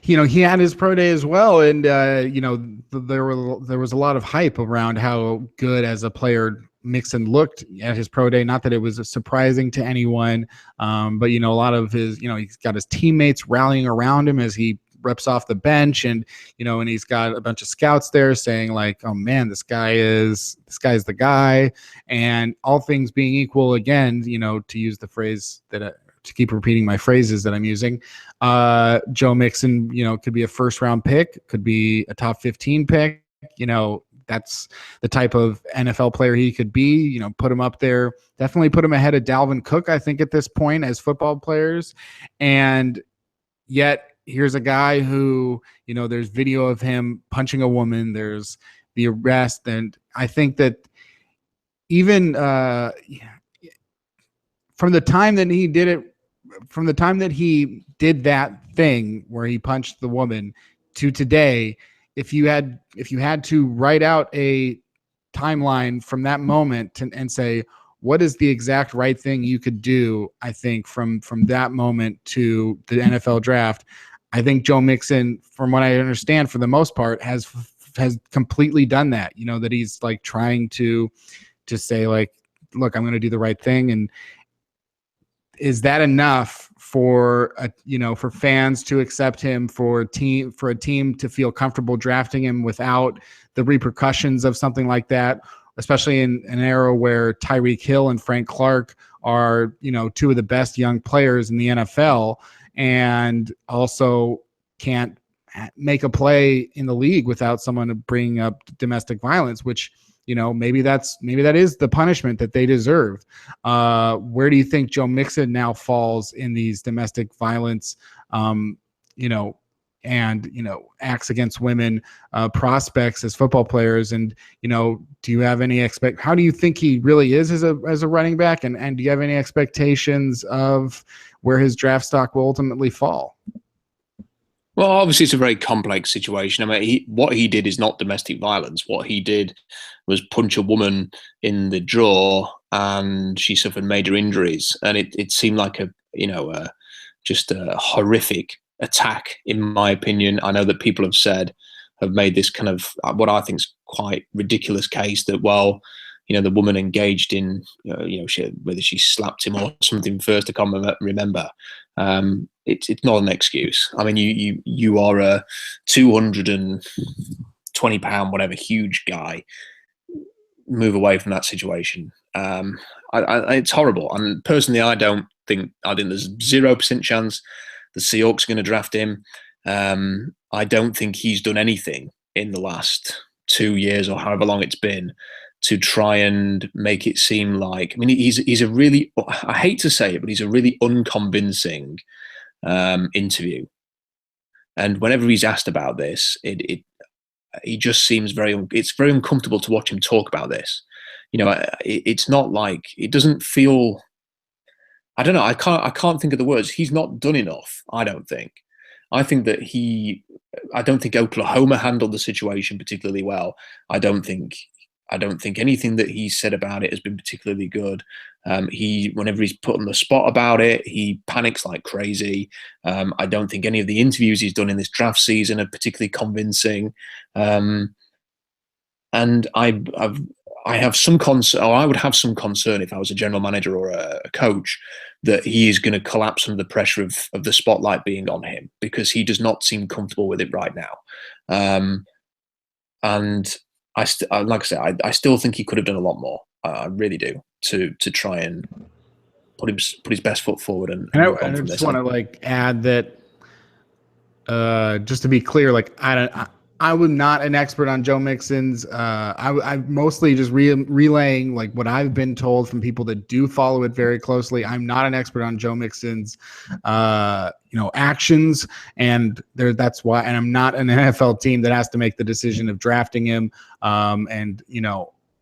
he had his pro day as well. And, there was a lot of hype around how good as a player Mixon looked at his pro day. Not that it was surprising to anyone, but, a lot of his, he's got his teammates rallying around him as he reps off the bench, and and he's got a bunch of scouts there saying like, oh man, this guy's the guy. And all things being equal, again, to use the phrase that to keep repeating my phrases that I'm using. Joe Mixon, could be a first round pick, could be a top 15 pick. That's the type of NFL player he could be. Put him up there. Definitely put him ahead of Dalvin Cook, I think, at this point as football players. And yet here's a guy who, there's video of him punching a woman. There's the arrest. And I think that even from the time that he did it, from the time that he did that thing where he punched the woman to today, if you had to write out a timeline from that moment and say, what is the exact right thing you could do, I think from that moment to the NFL draft, I think Joe Mixon, from what I understand, for the most part, has completely done that. That he's like trying to say, like, look, I'm going to do the right thing. And is that enough for for fans to accept him, for a team to feel comfortable drafting him without the repercussions of something like that, especially in an era where Tyreek Hill and Frank Clark are, two of the best young players in the NFL, and also can't make a play in the league without someone bringing up domestic violence, which, maybe that is the punishment that they deserve. Where do you think Joe Mixon now falls in these domestic violence, and acts against women prospects as football players? And, do you have any how do you think he really is as a running back? And do you have any expectations of where his draft stock will ultimately fall? Well, obviously, it's a very complex situation. I mean, what he did is not domestic violence. What he did was punch a woman in the jaw, and she suffered major injuries. And it seemed like just a horrific attack, in my opinion. I know that people have made this kind of what I think is quite ridiculous case that, well, the woman engaged in, whether she slapped him or something first, I can't remember. It's not an excuse. I mean, you are a 220-pound, whatever, huge guy. Move away from that situation. It's horrible. And personally, I think there's 0% chance the Seahawks are going to draft him. I don't think he's done anything in the last 2 years or however long it's been to try and make it seem like, I mean, he's a really, I hate to say it, but he's a really unconvincing interview. And whenever he's asked about this, he just seems it's very uncomfortable to watch him talk about this. It's not like, it doesn't feel, I don't know, I can't think of the words. He's not done enough, I don't think. I think that I don't think Oklahoma handled the situation particularly well. I don't think anything that he's said about it has been particularly good. Whenever he's put on the spot about it, he panics like crazy. I don't think any of the interviews he's done in this draft season are particularly convincing. And I have some concern, or I would have some concern if I was a general manager or a coach, that he is going to collapse under the pressure of the spotlight being on him, because he does not seem comfortable with it right now. And like I said, I still think he could have done a lot more. I really do, to try and put his best foot forward. And I just want to add that, just to be clear, I was not an expert on Joe Mixon's. I mostly just relaying what I've been told from people that do follow it very closely. I'm not an expert on Joe Mixon's, actions, and that's why. And I'm not an NFL team that has to make the decision of drafting him.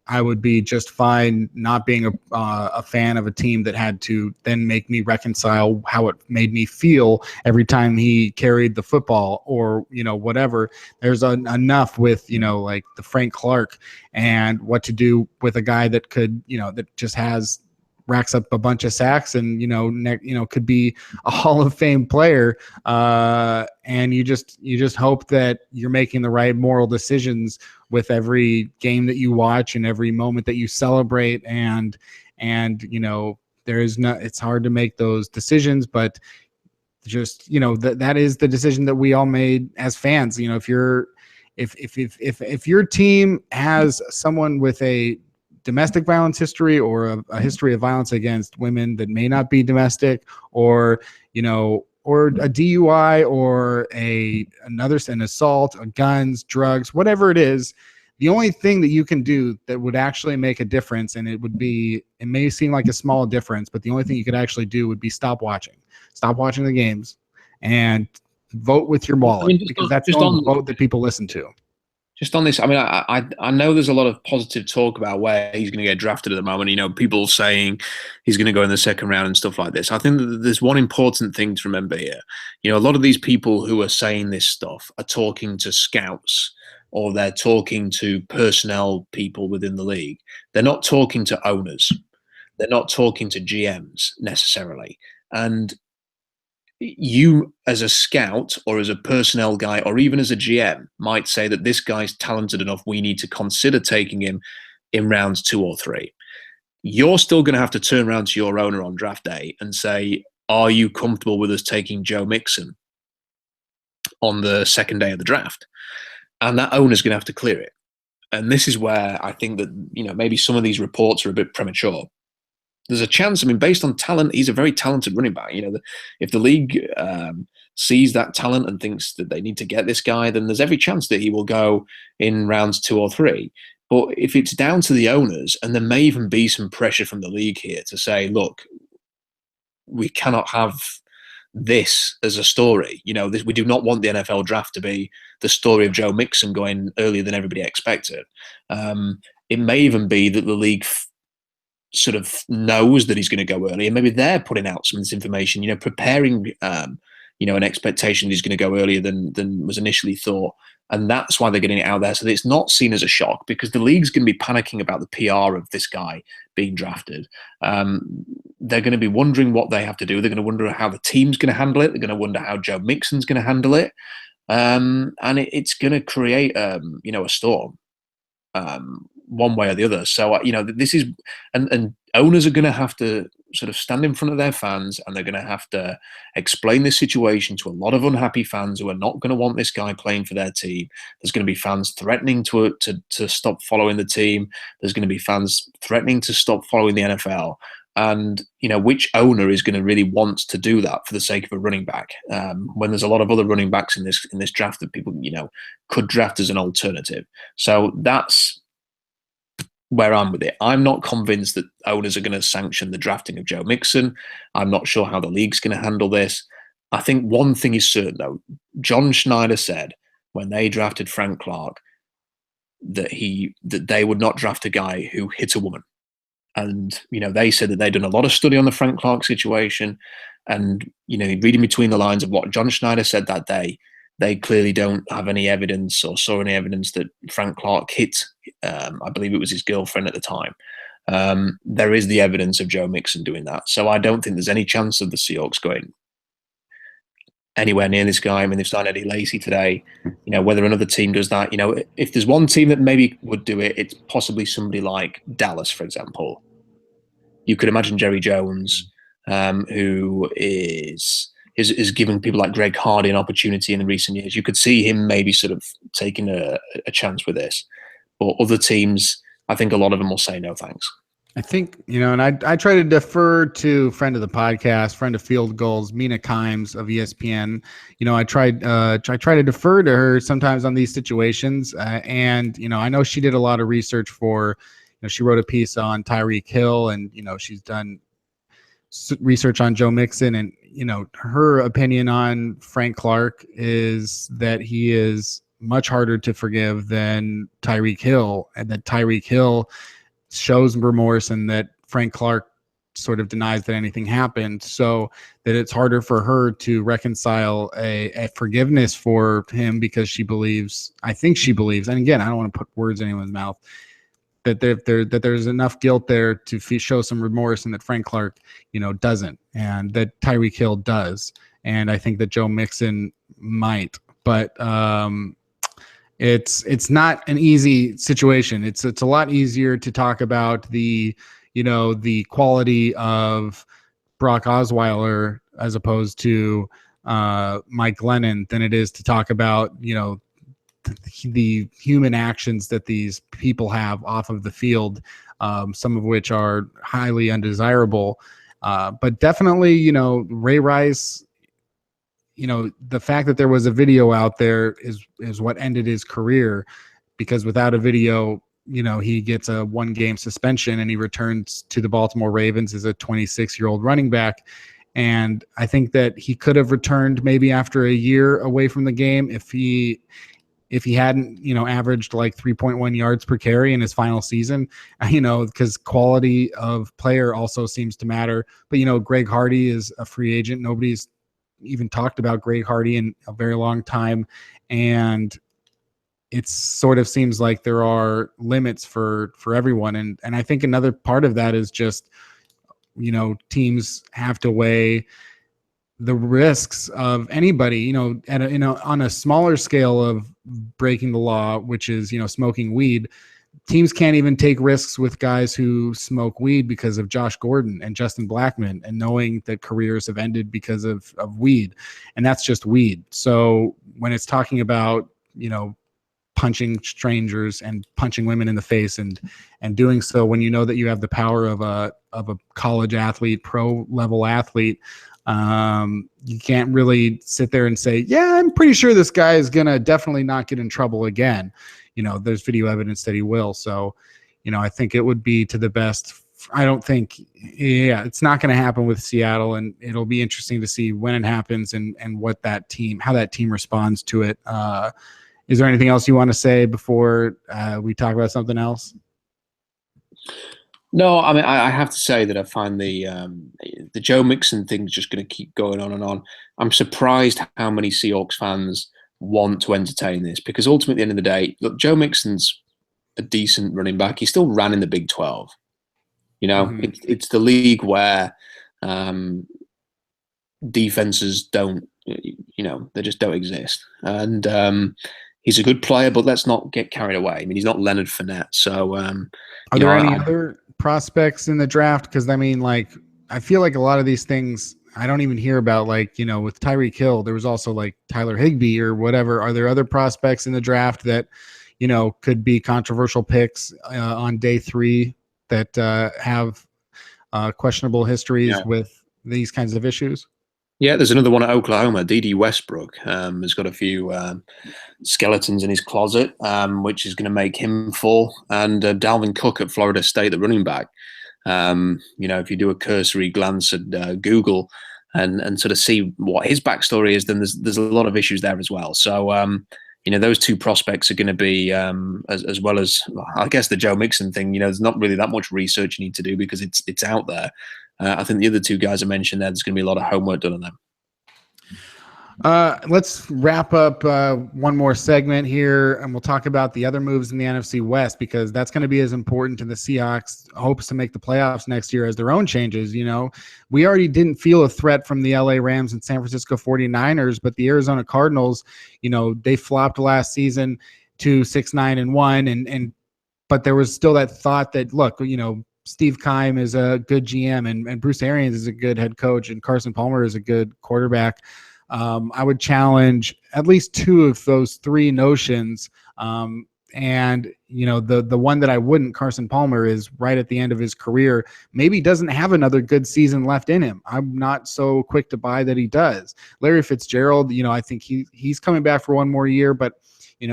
I would be just fine not being a fan of a team that had to then make me reconcile how it made me feel every time he carried the football, or, whatever. There's enough with, the Frank Clark, and what to do with a guy that could, that just racks up a bunch of sacks and, could be a Hall of Fame player. And you just hope that you're making the right moral decisions with every game that you watch and every moment that you celebrate. And it's hard to make those decisions, but just, that is the decision that we all made as fans. If your team has someone with a domestic violence history or a history of violence against women that may not be domestic, or or a DUI or an assault, guns, drugs, whatever it is. The only thing that you can do that would actually make a difference, and it may seem like a small difference, but the only thing you could actually do would be stop watching the games and vote with your wallet, because that's the only vote that people listen to. Just on this, I mean, I know there's a lot of positive talk about where he's going to get drafted at the moment. People saying he's going to go in the second round and stuff like this. I think that there's one important thing to remember here. A lot of these people who are saying this stuff are talking to scouts, or they're talking to personnel people within the league. They're not talking to owners. They're not talking to GMs necessarily. And you, as a scout or as a personnel guy or even as a GM, might say that this guy's talented enough, we need to consider taking him in rounds 2 or 3. You're still going to have to turn around to your owner on draft day and say, are you comfortable with us taking Joe Mixon on the second day of the draft? And that owner's going to have to clear it. And this is where I think that, maybe some of these reports are a bit premature. There's a chance, based on talent, he's a very talented running back. If the league sees that talent and thinks that they need to get this guy, then there's every chance that he will go in rounds 2 or 3. But if it's down to the owners, and there may even be some pressure from the league here to say, look, we cannot have this as a story. We do not want the NFL draft to be the story of Joe Mixon going earlier than everybody expected. It may even be that the league sort of knows that he's going to go early, and maybe they're putting out some of this information, preparing, an expectation that he's going to go earlier than was initially thought. And that's why they're getting it out there, so that it's not seen as a shock, because the league's going to be panicking about the PR of this guy being drafted. They're going to be wondering what they have to do. They're going to wonder how the team's going to handle it. They're going to wonder how Joe Mixon's going to handle it. And it's going to create, a storm. One way or the other. So, this is, and owners are going to have to sort of stand in front of their fans, and they're going to have to explain this situation to a lot of unhappy fans who are not going to want this guy playing for their team. There's going to be fans threatening to stop following the team. There's going to be fans threatening to stop following the NFL. And, which owner is going to really want to do that for the sake of a running back, when there's a lot of other running backs in this draft that people, could draft as an alternative. So that's where I'm with it. I'm not convinced that owners are going to sanction the drafting of Joe Mixon. I'm not sure how the league's going to handle this. I think one thing is certain, though. John Schneider said when they drafted Frank Clark that they would not draft a guy who hit a woman. And, they said that they'd done a lot of study on the Frank Clark situation. And, reading between the lines of what John Schneider said that day, they clearly don't have any evidence or saw any evidence that Frank Clark hit, I believe it was his girlfriend at the time. There is the evidence of Joe Mixon doing that. So I don't think there's any chance of the Seahawks going anywhere near this guy. They've signed Eddie Lacy today. Whether another team does that, if there's one team that maybe would do it, it's possibly somebody like Dallas, for example. You could imagine Jerry Jones, who is given people like Greg Hardy an opportunity in the recent years. You could see him maybe sort of taking a chance with this. But other teams, I think a lot of them will say no thanks. I think, and I try to defer to friend of the podcast, friend of Field Goals, Mina Kimes of ESPN. I try to defer to her sometimes on these situations. And, I know she did a lot of research for, she wrote a piece on Tyreek Hill, and, she's done research on Joe Mixon, and her opinion on Frank Clark is that he is much harder to forgive than Tyreek Hill, and that Tyreek Hill shows remorse, and that Frank Clark sort of denies that anything happened, so that it's harder for her to reconcile a forgiveness for him, because I think she believes, and again, I don't want to put words in anyone's mouth, that there's enough guilt there to show some remorse, and that Frank Clark, doesn't, and that Tyreek Hill does. And I think that Joe Mixon might, but it's not an easy situation. It's a lot easier to talk about the quality of Brock Osweiler as opposed to Mike Glennon than it is to talk about, the human actions that these people have off of the field, some of which are highly undesirable. But definitely, Ray Rice, the fact that there was a video out there is what ended his career, because without a video, he gets a 1-game suspension and he returns to the Baltimore Ravens as a 26-year-old running back. And I think that he could have returned maybe after a year away from the game if he hadn't, averaged like 3.1 yards per carry in his final season, because quality of player also seems to matter. But, Greg Hardy is a free agent. Nobody's even talked about Greg Hardy in a very long time. And it sort of seems like there are limits for everyone. And I think another part of that is just, teams have to weigh the risks of anybody, on a smaller scale of breaking the law, which is, smoking weed. Teams can't even take risks with guys who smoke weed because of Josh Gordon and Justin Blackmon, and knowing that careers have ended because of weed. And that's just weed. So when it's talking about, punching strangers and punching women in the face and doing so when you know that you have the power of a college athlete, pro level athlete, you can't really sit there and say, yeah, I'm pretty sure this guy is going to definitely not get in trouble again. There's video evidence that he will. So, I think it would be to the best. I don't think, it's not going to happen with Seattle, and it'll be interesting to see when it happens and what how that team responds to it. Is there anything else you want to say before we talk about something else? No, I mean, I have to say that I find the Joe Mixon thing just going to keep going on and on. I'm surprised how many Seahawks fans want to entertain this, because ultimately, at the end of the day, look, Joe Mixon's a decent running back. He still ran in the Big 12. It's the league where defenses don't, they just don't exist. And he's a good player, but let's not get carried away. I mean, he's not Leonard Fournette. So, are there any other prospects in the draft? Because I feel like a lot of these things I don't even hear about. With Tyreek Hill, there was also like Tyler Higbee or whatever. Are there other prospects in the draft that could be controversial picks on day 3 that have questionable histories with these kinds of issues? Yeah, there's another one at Oklahoma. D.D. Westbrook has got a few skeletons in his closet, which is going to make him fall. And Dalvin Cook at Florida State, the running back. If you do a cursory glance at Google and sort of see what his backstory is, then there's a lot of issues there as well. So, those two prospects are going to be, as well as, I guess, the Joe Mixon thing. There's not really that much research you need to do because it's out there. I think the other two guys I mentioned there's going to be a lot of homework done on them. Let's wrap up one more segment here, and we'll talk about the other moves in the NFC West, because that's going to be as important to the Seahawks' hopes to make the playoffs next year as their own changes. We already didn't feel a threat from the LA Rams and San Francisco 49ers, but the Arizona Cardinals, they flopped last season to 6-9-1, but there was still that thought that, look, Steve Keim is a good GM and Bruce Arians is a good head coach and Carson Palmer is a good quarterback. I would challenge at least 2 of those 3 notions. And the one that I wouldn't, Carson Palmer, is right at the end of his career, maybe doesn't have another good season left in him. I'm not so quick to buy that he does. Larry Fitzgerald, I think he's coming back for one more year, but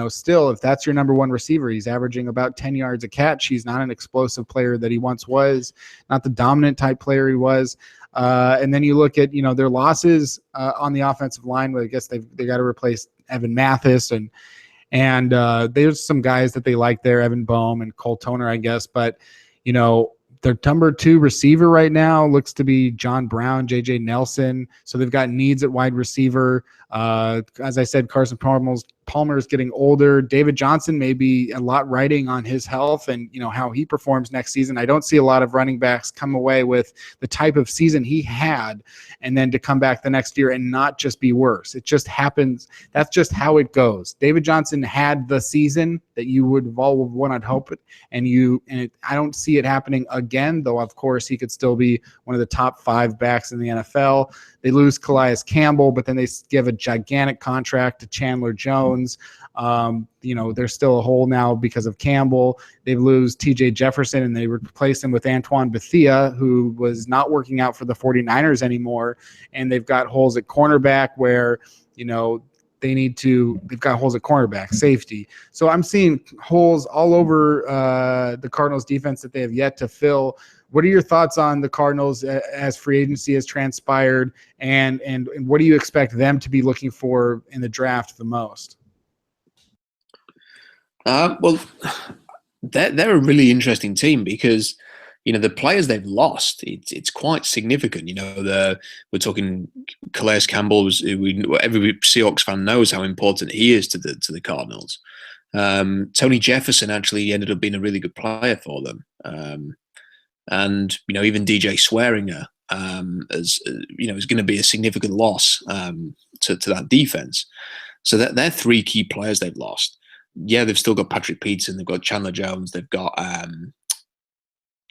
still, if that's your number 1 receiver, he's averaging about 10 yards a catch. He's not an explosive player that he once was, not the dominant type player he was. And then you look at, their losses on the offensive line, where I guess they got to replace Evan Mathis and there's some guys that they like there, Evan Boehm and Cole Toner, I guess. But, their number 2 receiver right now looks to be John Brown, J.J. Nelson. So they've got needs at wide receiver. As I said, Carson Palmer is getting older. David Johnson may be a lot riding on his health and how he performs next season. I don't see a lot of running backs come away with the type of season he had and then to come back the next year and not just be worse. It just happens. That's just how it goes. David Johnson had the season that you would have all wanted hope it, I don't see it happening again, though of course he could still be one of the top 5 backs in the NFL. They lose Calais Campbell, but then they give a gigantic contract to Chandler Jones. There's still a hole now because of Campbell. They lose TJ Jefferson, and they replace him with Antoine Bethea, who was not working out for the 49ers anymore. And they've got holes at cornerback where, they've got holes at cornerback, safety. So I'm seeing holes all over the Cardinals defense that they have yet to fill. What are your thoughts on the Cardinals as free agency has transpired, and what do you expect them to be looking for in the draft the most? Well, they're a really interesting team because, the players they've lost, it's quite significant. We're talking Calais Campbell, every Seahawks fan knows how important he is to the Cardinals. Tony Jefferson actually ended up being a really good player for them. And even DJ Swearinger is going to be a significant loss to that defense. So they're three key players they've lost. Yeah, they've still got Patrick Peterson, they've got Chandler Jones, they've got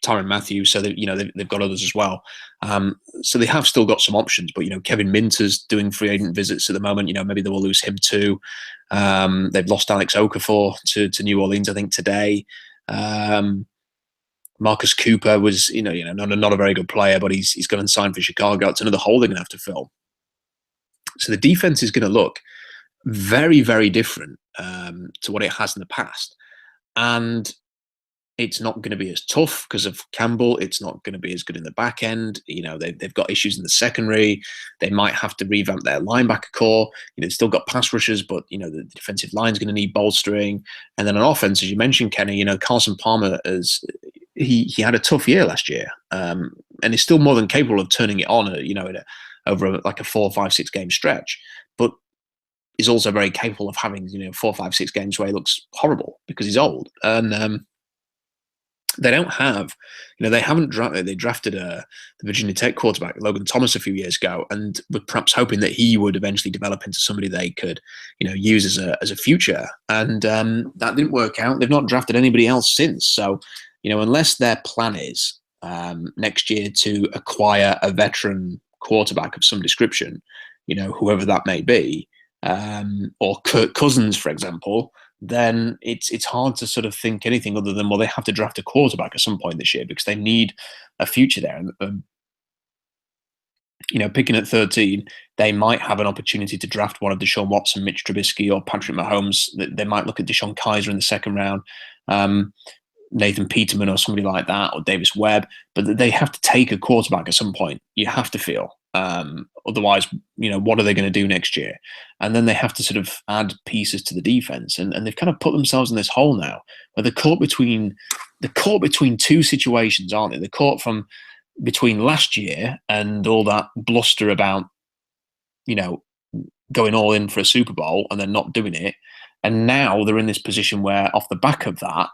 Tyrann Mathieu, so they've got others as well. So they have still got some options, but Kevin Minter's doing free agent visits at the moment. Maybe they will lose him too. They've lost Alex Okafor to New Orleans, I think, today. Marcus Cooper was, not a very good player, but he's going to sign for Chicago. It's another hole they're going to have to fill. So the defense is going to look very, very different to what it has in the past, and it's not going to be as tough because of Campbell. It's not going to be as good in the back end. They've got issues in the secondary. They might have to revamp their linebacker core. They've still got pass rushers, but the defensive line is going to need bolstering. And then on offense, as you mentioned, Kenny, Carson Palmer he had a tough year last year, and is still more than capable of turning it on. Over like a 4, 5, 6 game stretch, but is also very capable of having 4, 5, 6 games where he looks horrible because he's old. And they don't have, they haven't they drafted the Virginia Tech quarterback Logan Thomas a few years ago, and were perhaps hoping that he would eventually develop into somebody they could, use as a future. And that didn't work out. They've not drafted anybody else since. So, unless their plan is next year to acquire a veteran quarterback of some description, whoever that may be, or Kirk Cousins, for example, then it's hard to sort of think anything other than, well, they have to draft a quarterback at some point this year because they need a future there. And, picking at 13, they might have an opportunity to draft one of Deshaun Watson, Mitch Trubisky, or Patrick Mahomes. They might look at Deshaun Kaiser in the second round, Nathan Peterman or somebody like that, or Davis Webb. But they have to take a quarterback at some point. You have to feel. Otherwise, what are they going to do next year? And then they have to sort of add pieces to the defense, and they've kind of put themselves in this hole now where they're caught between two situations, aren't they? They're caught between last year and all that bluster about going all in for a Super Bowl and then not doing it, and now they're in this position where off the back of that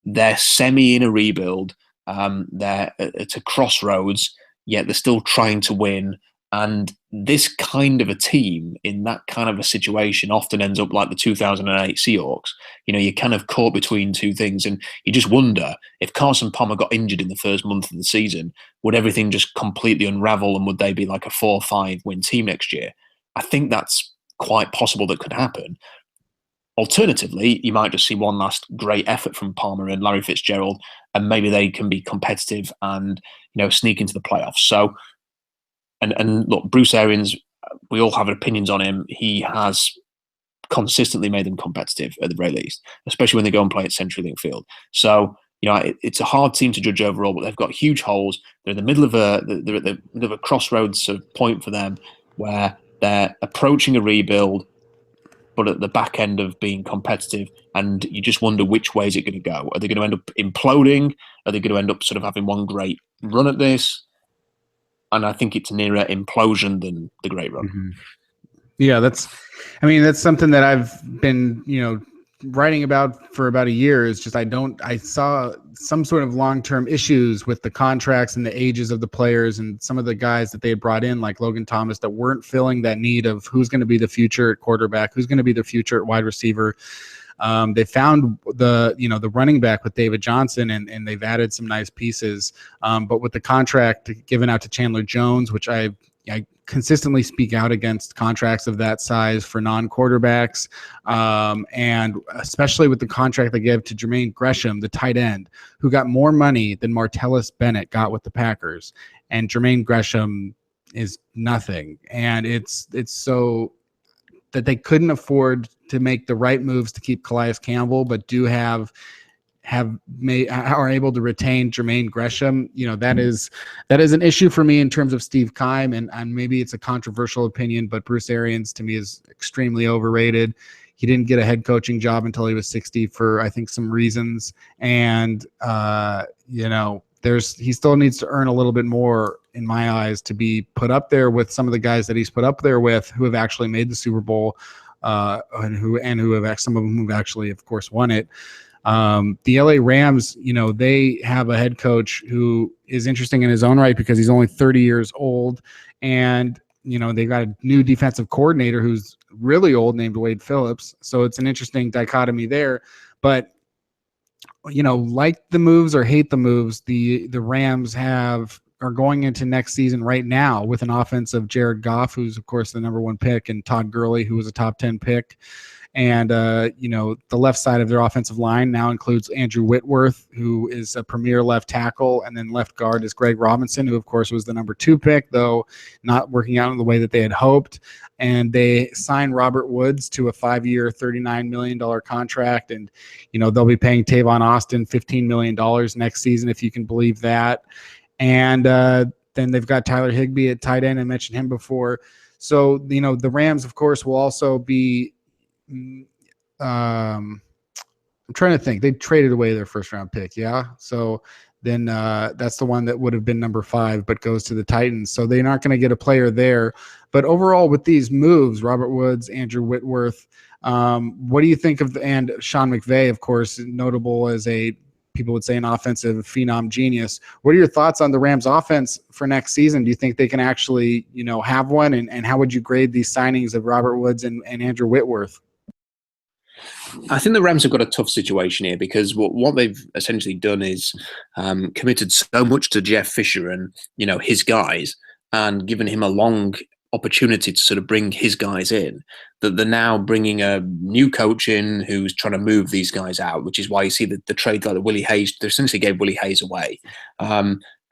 they're semi in a rebuild. They're at a crossroads, yet they're still trying to win. And this kind of a team in that kind of a situation often ends up like the 2008 Seahawks. You're kind of caught between two things, and you just wonder if Carson Palmer got injured in the first month of the season, would everything just completely unravel, and would they be like a 4 or 5 win team next year? I think that's quite possible that could happen. Alternatively, you might just see one last great effort from Palmer and Larry Fitzgerald, and maybe they can be competitive and sneak into the playoffs. So, and look, Bruce Arians, we all have opinions on him. He has consistently made them competitive at the very least, especially when they go and play at CenturyLink Field. So, it's a hard team to judge overall, but they've got huge holes. They're in the middle of a crossroads sort of point for them where they're approaching a rebuild, but at the back end of being competitive, and you just wonder which way is it going to go. Are they going to end up imploding? Are they going to end up sort of having one great run at this? And I think it's nearer implosion than the great run. Mm-hmm. Yeah, that's something that I've been, writing about for about a year. Is just I saw some sort of long-term issues with the contracts and the ages of the players, and some of the guys that they had brought in, like Logan Thomas, that weren't filling that need of who's going to be the future at quarterback, who's going to be the future at wide receiver. They found the running back with David Johnson, and they've added some nice pieces. But with the contract given out to Chandler Jones, which I I consistently speak out against contracts of that size for non-quarterbacks, and especially with the contract they gave to Jermaine Gresham, the tight end, who got more money than Martellus Bennett got with the Packers, and Jermaine Gresham is nothing. And it's so that they couldn't afford to make the right moves to keep Calais Campbell, but do are able to retain Jermaine Gresham. That is an issue for me in terms of Steve Keim, and maybe it's a controversial opinion, but Bruce Arians to me is extremely overrated. He didn't get a head coaching job until he was 60 for, I think, some reasons. And, he still needs to earn a little bit more, in my eyes, to be put up there with some of the guys that he's put up there with who have actually made the Super Bowl, and who have some of them who've actually, of course, won it. The LA Rams, they have a head coach who is interesting in his own right because he's only 30 years old, and they've got a new defensive coordinator who's really old named Wade Phillips. So it's an interesting dichotomy there. But like the moves or hate the moves, the Rams are going into next season right now with an offense of Jared Goff, who's of course the number 1 pick, and Todd Gurley, who was a top 10 pick. And, the left side of their offensive line now includes Andrew Whitworth, who is a premier left tackle. And then left guard is Greg Robinson, who, of course, was the number 2 pick, though not working out in the way that they had hoped. And they signed Robert Woods to a 5-year, $39 million contract. And, they'll be paying Tavon Austin $15 million next season, if you can believe that. And then they've got Tyler Higbee at tight end. I mentioned him before. So, the Rams, of course, will also be I'm trying to think. They traded away their first round pick. Yeah. So then that's the one that would have been number 5, but goes to the Titans. So they're not going to get a player there. But overall, with these moves, Robert Woods, Andrew Whitworth, what do you think of and Sean McVay, of course, notable as people would say an offensive phenom genius. What are your thoughts on the Rams offense for next season? Do you think they can actually, have one? And how would you grade these signings of Robert Woods and Andrew Whitworth? I think the Rams have got a tough situation here because what they've essentially done is committed so much to Jeff Fisher and his guys, and given him a long opportunity to sort of bring his guys in, that they're now bringing a new coach in who's trying to move these guys out, which is why you see the trade like the Willie Hayes. They essentially gave Willie Hayes away.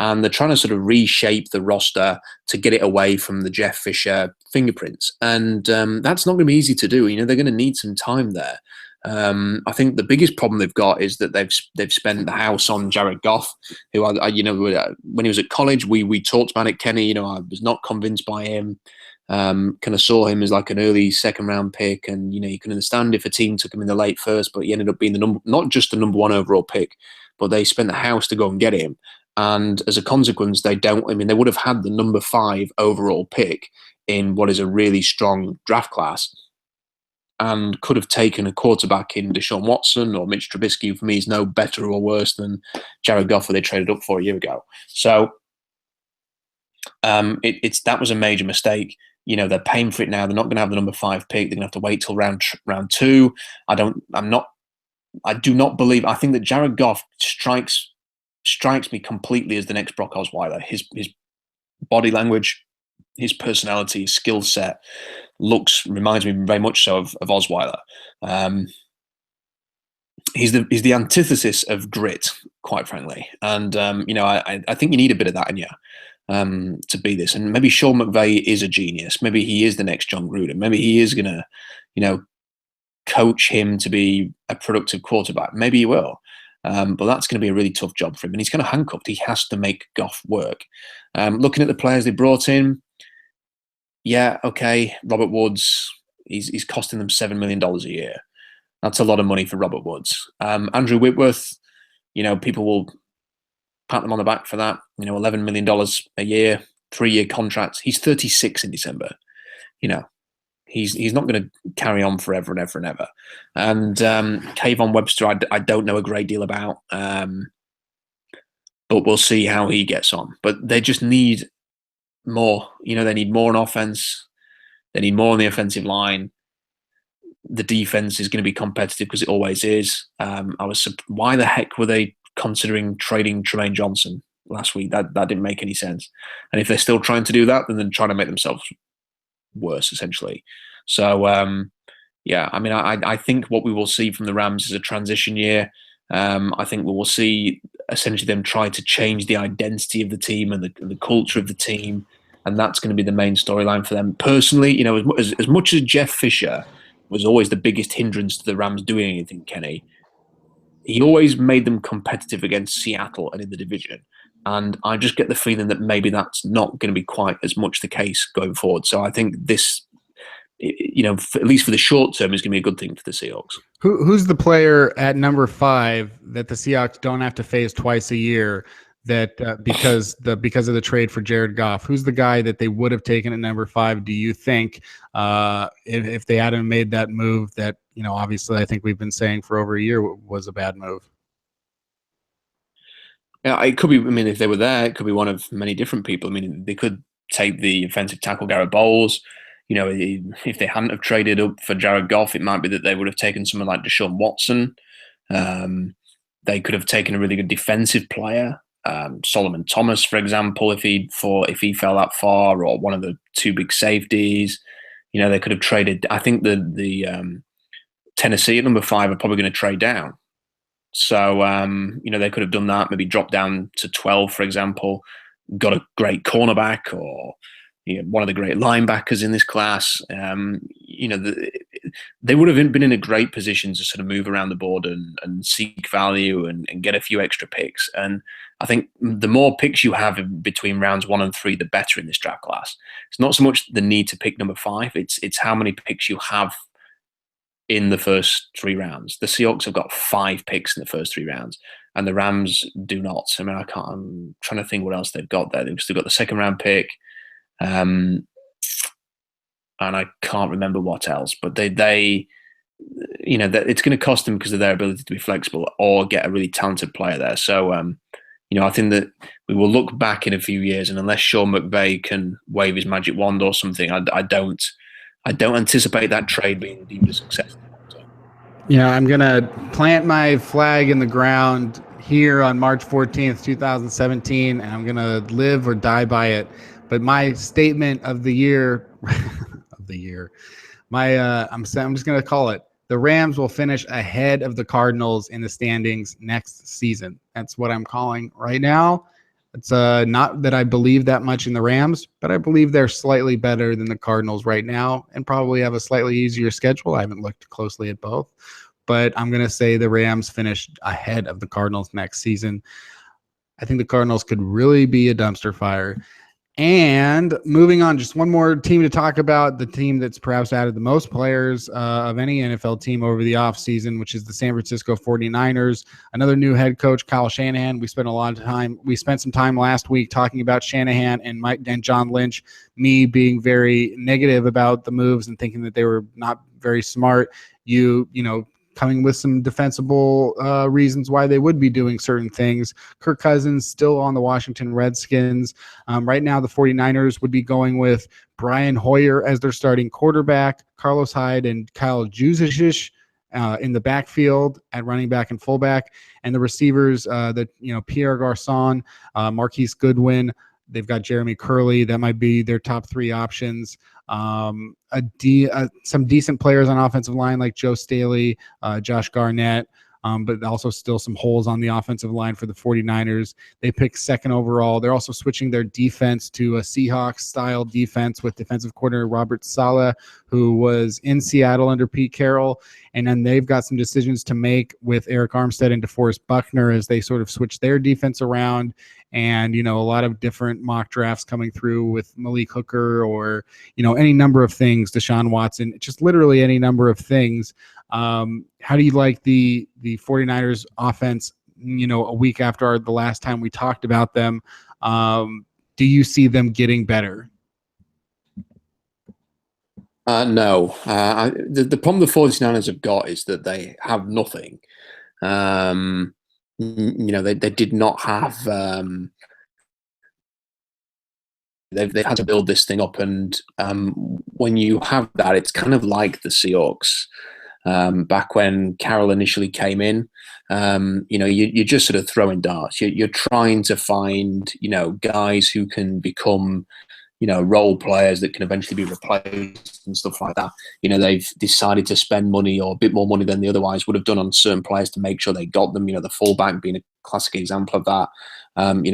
And they're trying to sort of reshape the roster to get it away from the Jeff Fisher fingerprints. And that's not going to be easy to do. They're going to need some time there. I think the biggest problem they've got is that they've spent the house on Jared Goff, who when he was at college, we talked about it, Kenny. I was not convinced by him. Kind of saw him as like an early second round pick, and you can understand if a team took him in the late first, but he ended up being not just the number 1 overall pick, but they spent the house to go and get him. And as a consequence, they would have had the number 5 overall pick in what is a really strong draft class, and could have taken a quarterback in Deshaun Watson or Mitch Trubisky, who for me is no better or worse than Jared Goff, who they traded up for a year ago. So that was a major mistake. They're paying for it now. They're not going to have the number 5 pick. They're going to have to wait till round 2. I do not believe. I think that Jared Goff strikes me completely as the next Brock Osweiler. His body language, his personality, his skill set reminds me very much so of Osweiler. He's the antithesis of grit, quite frankly. And I think you need a bit of that in you to be this. And maybe Sean McVay is a genius. Maybe he is the next John Gruden. Maybe he is gonna, coach him to be a productive quarterback. Maybe he will. But that's going to be a really tough job for him, and he's kind of handcuffed. He has to make Goff work. Looking at the players they brought in, yeah, okay, Robert Woods, he's costing them $7 million a year. That's a lot of money for Robert Woods. Andrew Whitworth, people will pat them on the back for that. $11 million a year, 3-year contracts. He's 36 in December. He's not going to carry on forever and ever and ever. And Kayvon Webster, I don't know a great deal about, but we'll see how he gets on. But they just need more. They need more on offense. They need more on the offensive line. The defense is going to be competitive because it always is. Why the heck were they considering trading Tremaine Johnson? last week. That didn't make any sense. And if they're still trying to do that, then they're trying to make themselves worse, essentially. So, yeah, I mean, I think what we will see from the Rams is a transition year. I think we will see essentially them try to change the identity of the team and the culture of the team, and that's going to be the main storyline for them. Personally, you know, as much as Jeff Fisher was always the biggest hindrance to the Rams doing anything, Kenny, he always made them competitive against Seattle and in the division. And I just get the feeling that maybe that's not going to be quite as much the case going forward. So I think this, you know, at least for the short term, is going to be a good thing for the Seahawks. Who's the player at number 5 that the Seahawks don't have to face twice a year? That because of the trade for Jared Goff, who's the guy that they would have taken at number 5? Do you think if they hadn't made that move, that, you know, obviously I think we've been saying for over a year was a bad move? Yeah, it could be. I mean, if they were there, it could be one of many different people. I mean, they could take the offensive tackle Garrett Bowles. You know, if they hadn't have traded up for Jared Goff, it might be that they would have taken someone like Deshaun Watson. They could have taken a really good defensive player, Solomon Thomas, for example, if he fell that far, or one of the 2 big safeties. You know, they could have traded. I think the Tennessee at number 5 are probably going to trade down. So, you know, they could have done that, maybe drop down to 12, for example, got a great cornerback, or, you know, one of the great linebackers in this class. You know, they would have been in a great position to sort of move around the board and seek value and get a few extra picks. And I think the more picks you have between rounds 1 and 3, the better in this draft class. It's not so much the need to pick number 5, it's how many picks you have in the first 3 rounds. The Seahawks have got 5 picks in the first 3 rounds, and the Rams do not. I mean, I'm trying to think what else they've got there. They've still got the 2nd round pick, and I can't remember what else. But they you know, it's going to cost them because of their ability to be flexible or get a really talented player there. So, you know, I think that we will look back in a few years, and unless Sean McVay can wave his magic wand or something, I don't anticipate that trade being deemed a success. Yeah, I'm going to plant my flag in the ground here on March 14th, 2017, and I'm going to live or die by it. But my statement of the year, I'm just going to call it: the Rams will finish ahead of the Cardinals in the standings next season. That's what I'm calling right now. It's not that I believe that much in the Rams, but I believe they're slightly better than the Cardinals right now and probably have a slightly easier schedule. I haven't looked closely at both, but I'm going to say the Rams finish ahead of the Cardinals next season. I think the Cardinals could really be a dumpster fire. And moving on, just one more team to talk about, the team that's perhaps added the most players of any NFL team over the offseason, which is the San Francisco 49ers. Another new head coach, Kyle Shanahan. We spent some time last week talking about Shanahan and John Lynch, me being very negative about the moves and thinking that they were not very smart. You know, coming with some defensible reasons why they would be doing certain things. Kirk Cousins still on the Washington Redskins. Right now, the 49ers would be going with Brian Hoyer as their starting quarterback, Carlos Hyde and Kyle Juszczyk in the backfield at running back and fullback, and the receivers, Pierre Garçon, Marquise Goodwin. They've got Jeremy Curley. That might be their top 3 options. Some decent players on offensive line like Joe Staley, Josh Garnett, but also still some holes on the offensive line for the 49ers. They picked 2nd overall. They're also switching their defense to a Seahawks-style defense with defensive coordinator Robert Saleh, who was in Seattle under Pete Carroll. And then they've got some decisions to make with Eric Armstead and DeForest Buckner as they sort of switch their defense around. And, you know, a lot of different mock drafts coming through with Malik Hooker or, you know, any number of things, Deshaun Watson, just literally any number of things. How do you like the 49ers offense, you know, a week after the last time we talked about them? Do you see them getting better? No. The problem the 49ers have got is that they have nothing. You know, they did not have. They've had to build this thing up, and when you have that, it's kind of like the Seahawks. back when Carroll initially came in. You're just sort of throwing darts. You're trying to find, guys who can become, role players that can eventually be replaced and stuff like that. They've decided to spend money, or a bit more money than they otherwise would have done, on certain players to make sure they got them. The fullback being a classic example of that.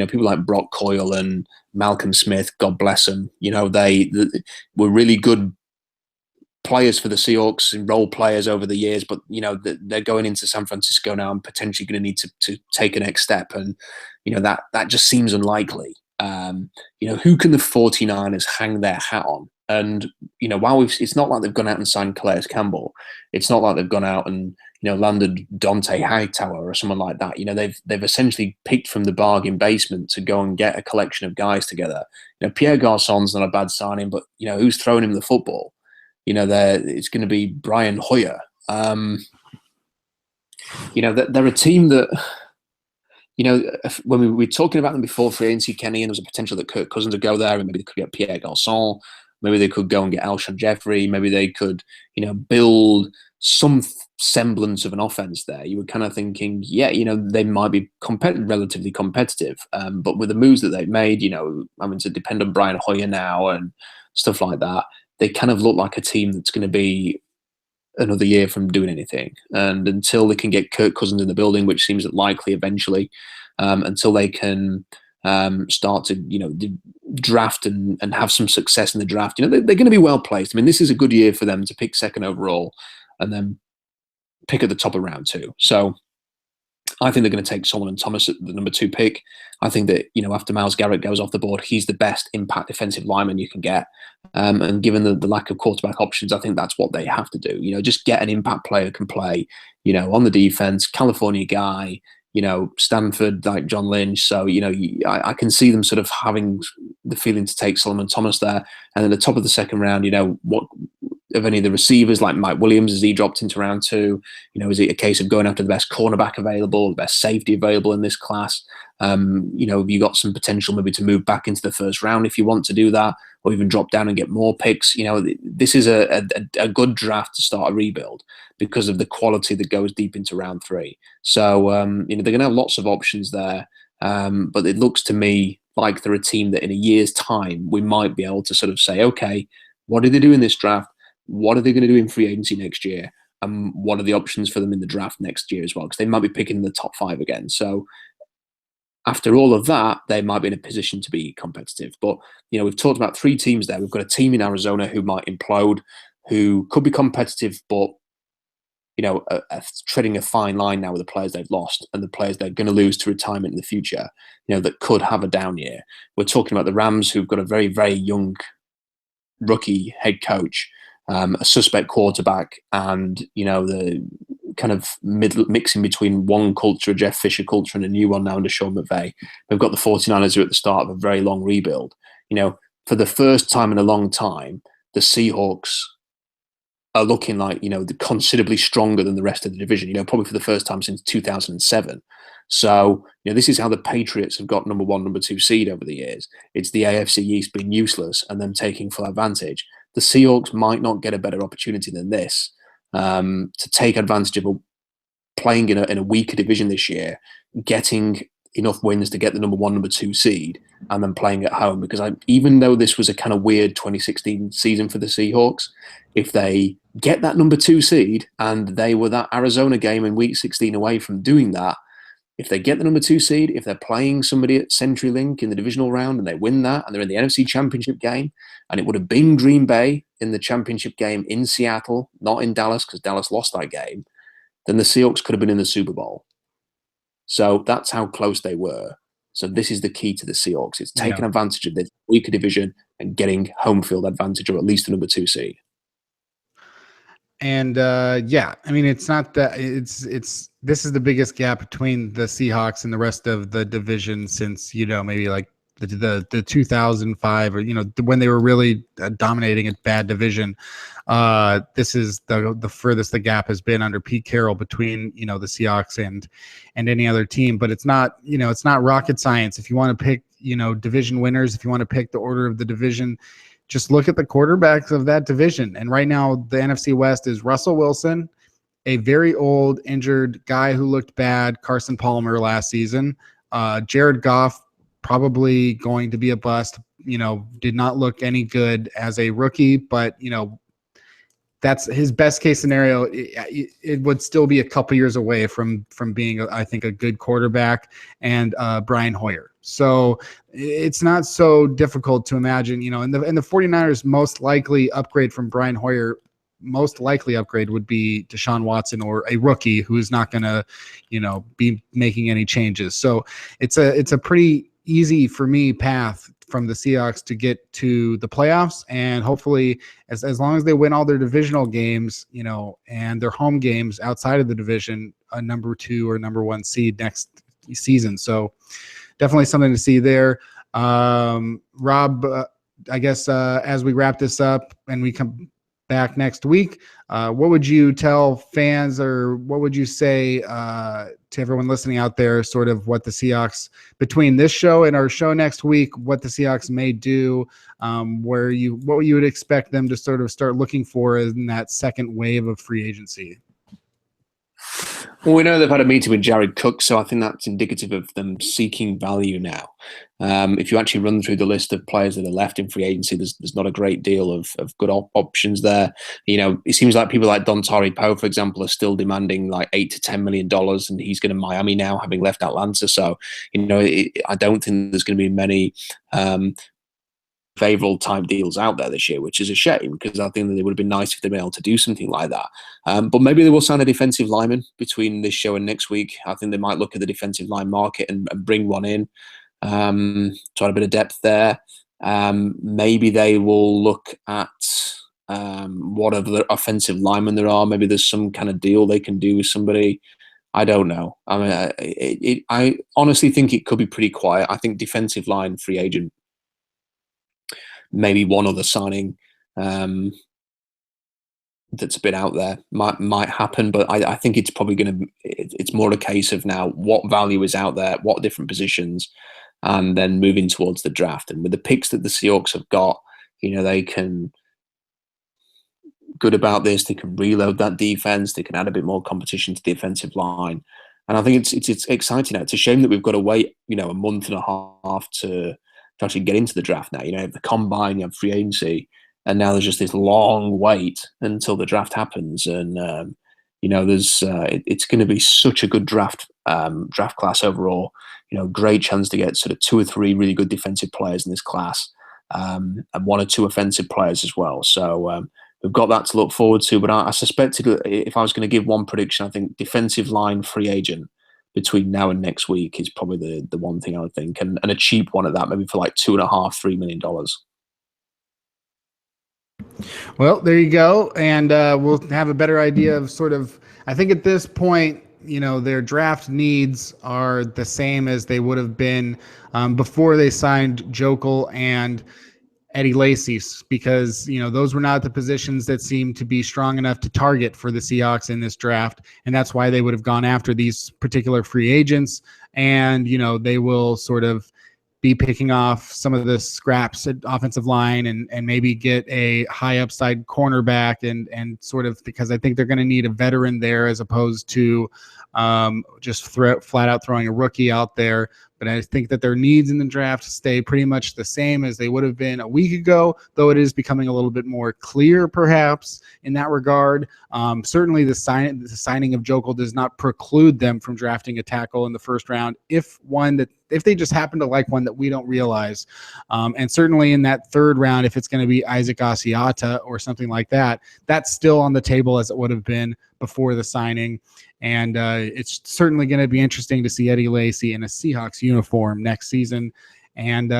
People like Brock Coyle and Malcolm Smith, God bless them. They were really good players for the Seahawks and role players over the years, but they're going into San Francisco now and potentially going to need to take a next step, and that just seems unlikely. Who can the 49ers hang their hat on? And while it's not like they've gone out and signed Calais Campbell, it's not like they've gone out and landed Dante Hightower or someone like that. They've essentially picked from the bargain basement to go and get a collection of guys together. Pierre Garçon's not a bad signing, but who's throwing him the football? It's going to be Brian Hoyer. They're a team that, when we were talking about them before free agency, Kenny, and there was a potential that Kirk Cousins would go there, and maybe they could get Pierre Garçon, maybe they could go and get Alshon Jeffrey, maybe they could, build some semblance of an offense there. You were kind of thinking, they might be relatively competitive, but with the moves that they've made, having to depend on Brian Hoyer now and stuff like that, they kind of look like a team that's going to be another year from doing anything. And until they can get Kirk Cousins in the building, which seems likely eventually, until they can start to, draft and have some success in the draft, they're going to be well placed. I mean, this is a good year for them to pick second overall and then pick at the top of round 2. So I think they're going to take Solomon Thomas at the number 2 pick. I think that, after Myles Garrett goes off the board, he's the best impact defensive lineman you can get. And given the lack of quarterback options, I think that's what they have to do. Just get an impact player who can play, on the defense, California guy, Stanford, like John Lynch. So, I can see them sort of having the feeling to take Solomon Thomas there. And then the top of the second round, what of any of the receivers, like Mike Williams, as he dropped into round 2, is it a case of going after the best cornerback available, the best safety available in this class? Have you got some potential maybe to move back into the first round if you want to do that, or even drop down and get more picks? This is a good draft to start a rebuild because of the quality that goes deep into round 3. So, they're going to have lots of options there. But it looks to me like they're a team that in a year's time, we might be able to sort of say, okay, what did they do in this draft? What are they going to do in free agency next year? And what are the options for them in the draft next year as well? Because they might be picking in the top 5 again. So after all of that, they might be in a position to be competitive. But, we've talked about 3 teams there. We've got a team in Arizona who might implode, who could be competitive, but, treading a fine line now with the players they've lost and the players they're going to lose to retirement in the future, that could have a down year. We're talking about the Rams, who've got a very, very young rookie head coach, a suspect quarterback, and the kind of mixing between one culture, a Jeff Fisher culture, and a new one now under Sean McVay. We've got the 49ers who are at the start of a very long rebuild. For the first time in a long time, the Seahawks are looking like, considerably stronger than the rest of the division, probably for the first time since 2007. So, this is how the Patriots have got number 1, number 2 seed over the years. It's the AFC East being useless and them taking full advantage. The Seahawks might not get a better opportunity than this to take advantage of playing in a weaker division this year, getting enough wins to get the number 1, number 2 seed, and then playing at home. Because even though this was a kind of weird 2016 season for the Seahawks, if they get that number 2 seed, and they were that Arizona game in week 16 away from doing that, if they get the number 2 seed, if they're playing somebody at CenturyLink in the divisional round and they win that, and they're in the NFC Championship game, and it would have been Green Bay in the championship game in Seattle, not in Dallas, because Dallas lost that game, then the Seahawks could have been in the Super Bowl. So that's how close they were. So this is the key to the Seahawks. It's taking advantage of this weaker division and getting home field advantage, or at least the number 2 seed. And it's not that this is the biggest gap between the Seahawks and the rest of the division since, maybe like the 2005 or, when they were really dominating a bad division. This is the furthest the gap has been under Pete Carroll between, the Seahawks and any other team. But it's not, it's not rocket science. If you want to pick, division winners, if you want to pick the order of the division, just look at the quarterbacks of that division. And right now, the NFC West is Russell Wilson, a very old, injured guy who looked bad, Carson Palmer, last season. Jared Goff, probably going to be a bust, did not look any good as a rookie, but, that's his best case scenario. It would still be a couple years away from being, I think, a good quarterback and Brian Hoyer. So it's not so difficult to imagine, and the 49ers most likely upgrade from Brian Hoyer, most likely upgrade would be Deshaun Watson or a rookie who is not going to, be making any changes. So it's a pretty easy for me path from the Seahawks to get to the playoffs, and hopefully as long as they win all their divisional games, and their home games outside of the division, a number 2 or number 1 seed next season. So definitely something to see there. Rob, I guess as we wrap this up and we come back next week, what would you tell fans, or what would you say to everyone listening out there, sort of what the Seahawks, between this show and our show next week, what the Seahawks may do, what you would expect them to sort of start looking for in that second wave of free agency? Well, we know they've had a meeting with Jared Cook, so I think that's indicative of them seeking value now. If you actually run through the list of players that are left in free agency, there's not a great deal of good options there. It seems like people like Dontari Poe, for example, are still demanding like $8 to $10 million, and he's going to Miami now, having left Atlanta. So, I don't think there's going to be many favorable type deals out there this year, which is a shame, because I think that it would have been nice if they'd been able to do something like that. But maybe they will sign a defensive lineman between this show and next week. I think they might look at the defensive line market and bring one in, to add a bit of depth there. Maybe they will look at what other offensive linemen there are. Maybe there's some kind of deal they can do with somebody. I don't know. I mean, I honestly think it could be pretty quiet. I think defensive line free agent, maybe one other signing that's a bit out there might happen, but I think it's probably it's more a case of now what value is out there, what different positions, and then moving towards the draft. And with the picks that the Seahawks have got, they can, good about this, they can reload that defense, they can add a bit more competition to the offensive line. And I think it's exciting now. It's a shame that we've got to wait, a month and a half to actually get into the draft now. You have the combine, you have free agency, and now there's just this long wait until the draft happens. And there's it's going to be such a good draft class overall. Great chance to get sort of 2 or 3 really good defensive players in this class, and 1 or 2 offensive players as well. So we've got that to look forward to. But I suspect if I was going to give one prediction, I think defensive line free agent between now and next week is probably the one thing I would think, and a cheap one at that, maybe for like $2.5–3 million. Well, there you go, and we'll have a better idea of sort of. I think at this point, their draft needs are the same as they would have been before they signed Joeckel and Eddie Lacy, because those were not the positions that seemed to be strong enough to target for the Seahawks in this draft, and that's why they would have gone after these particular free agents. And they will sort of be picking off some of the scraps at offensive line and maybe get a high upside cornerback and sort of, because I think they're going to need a veteran there as opposed to just flat out throwing a rookie out there. But I think that their needs in the draft stay pretty much the same as they would have been a week ago, though it is becoming a little bit more clear, perhaps, in that regard. Certainly the signing of Joeckel does not preclude them from drafting a tackle in the first round if they just happen to like one that we don't realize. And certainly in that third round, if it's going to be Isaac Asiata or something like that, that's still on the table as it would have been before the signing. And it's certainly going to be interesting to see Eddie Lacy in a Seahawks uniform next season. And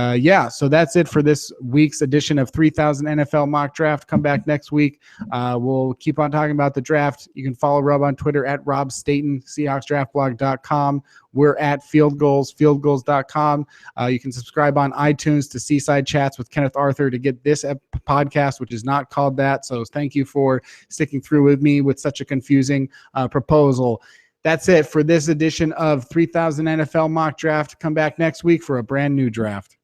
so that's it for this week's edition of 3000 NFL Mock Draft. Come back next week. We'll keep on talking about the draft. You can follow Rob on Twitter at Rob Staten, SeahawksDraftBlog.com. We're at Field Goals, fieldgoals.com. You can subscribe on iTunes to Seaside Chats with Kenneth Arthur to get this podcast, which is not called that. So thank you for sticking through with me with such a confusing proposal. That's it for this edition of 3000 NFL Mock Draft. Come back next week for a brand new draft.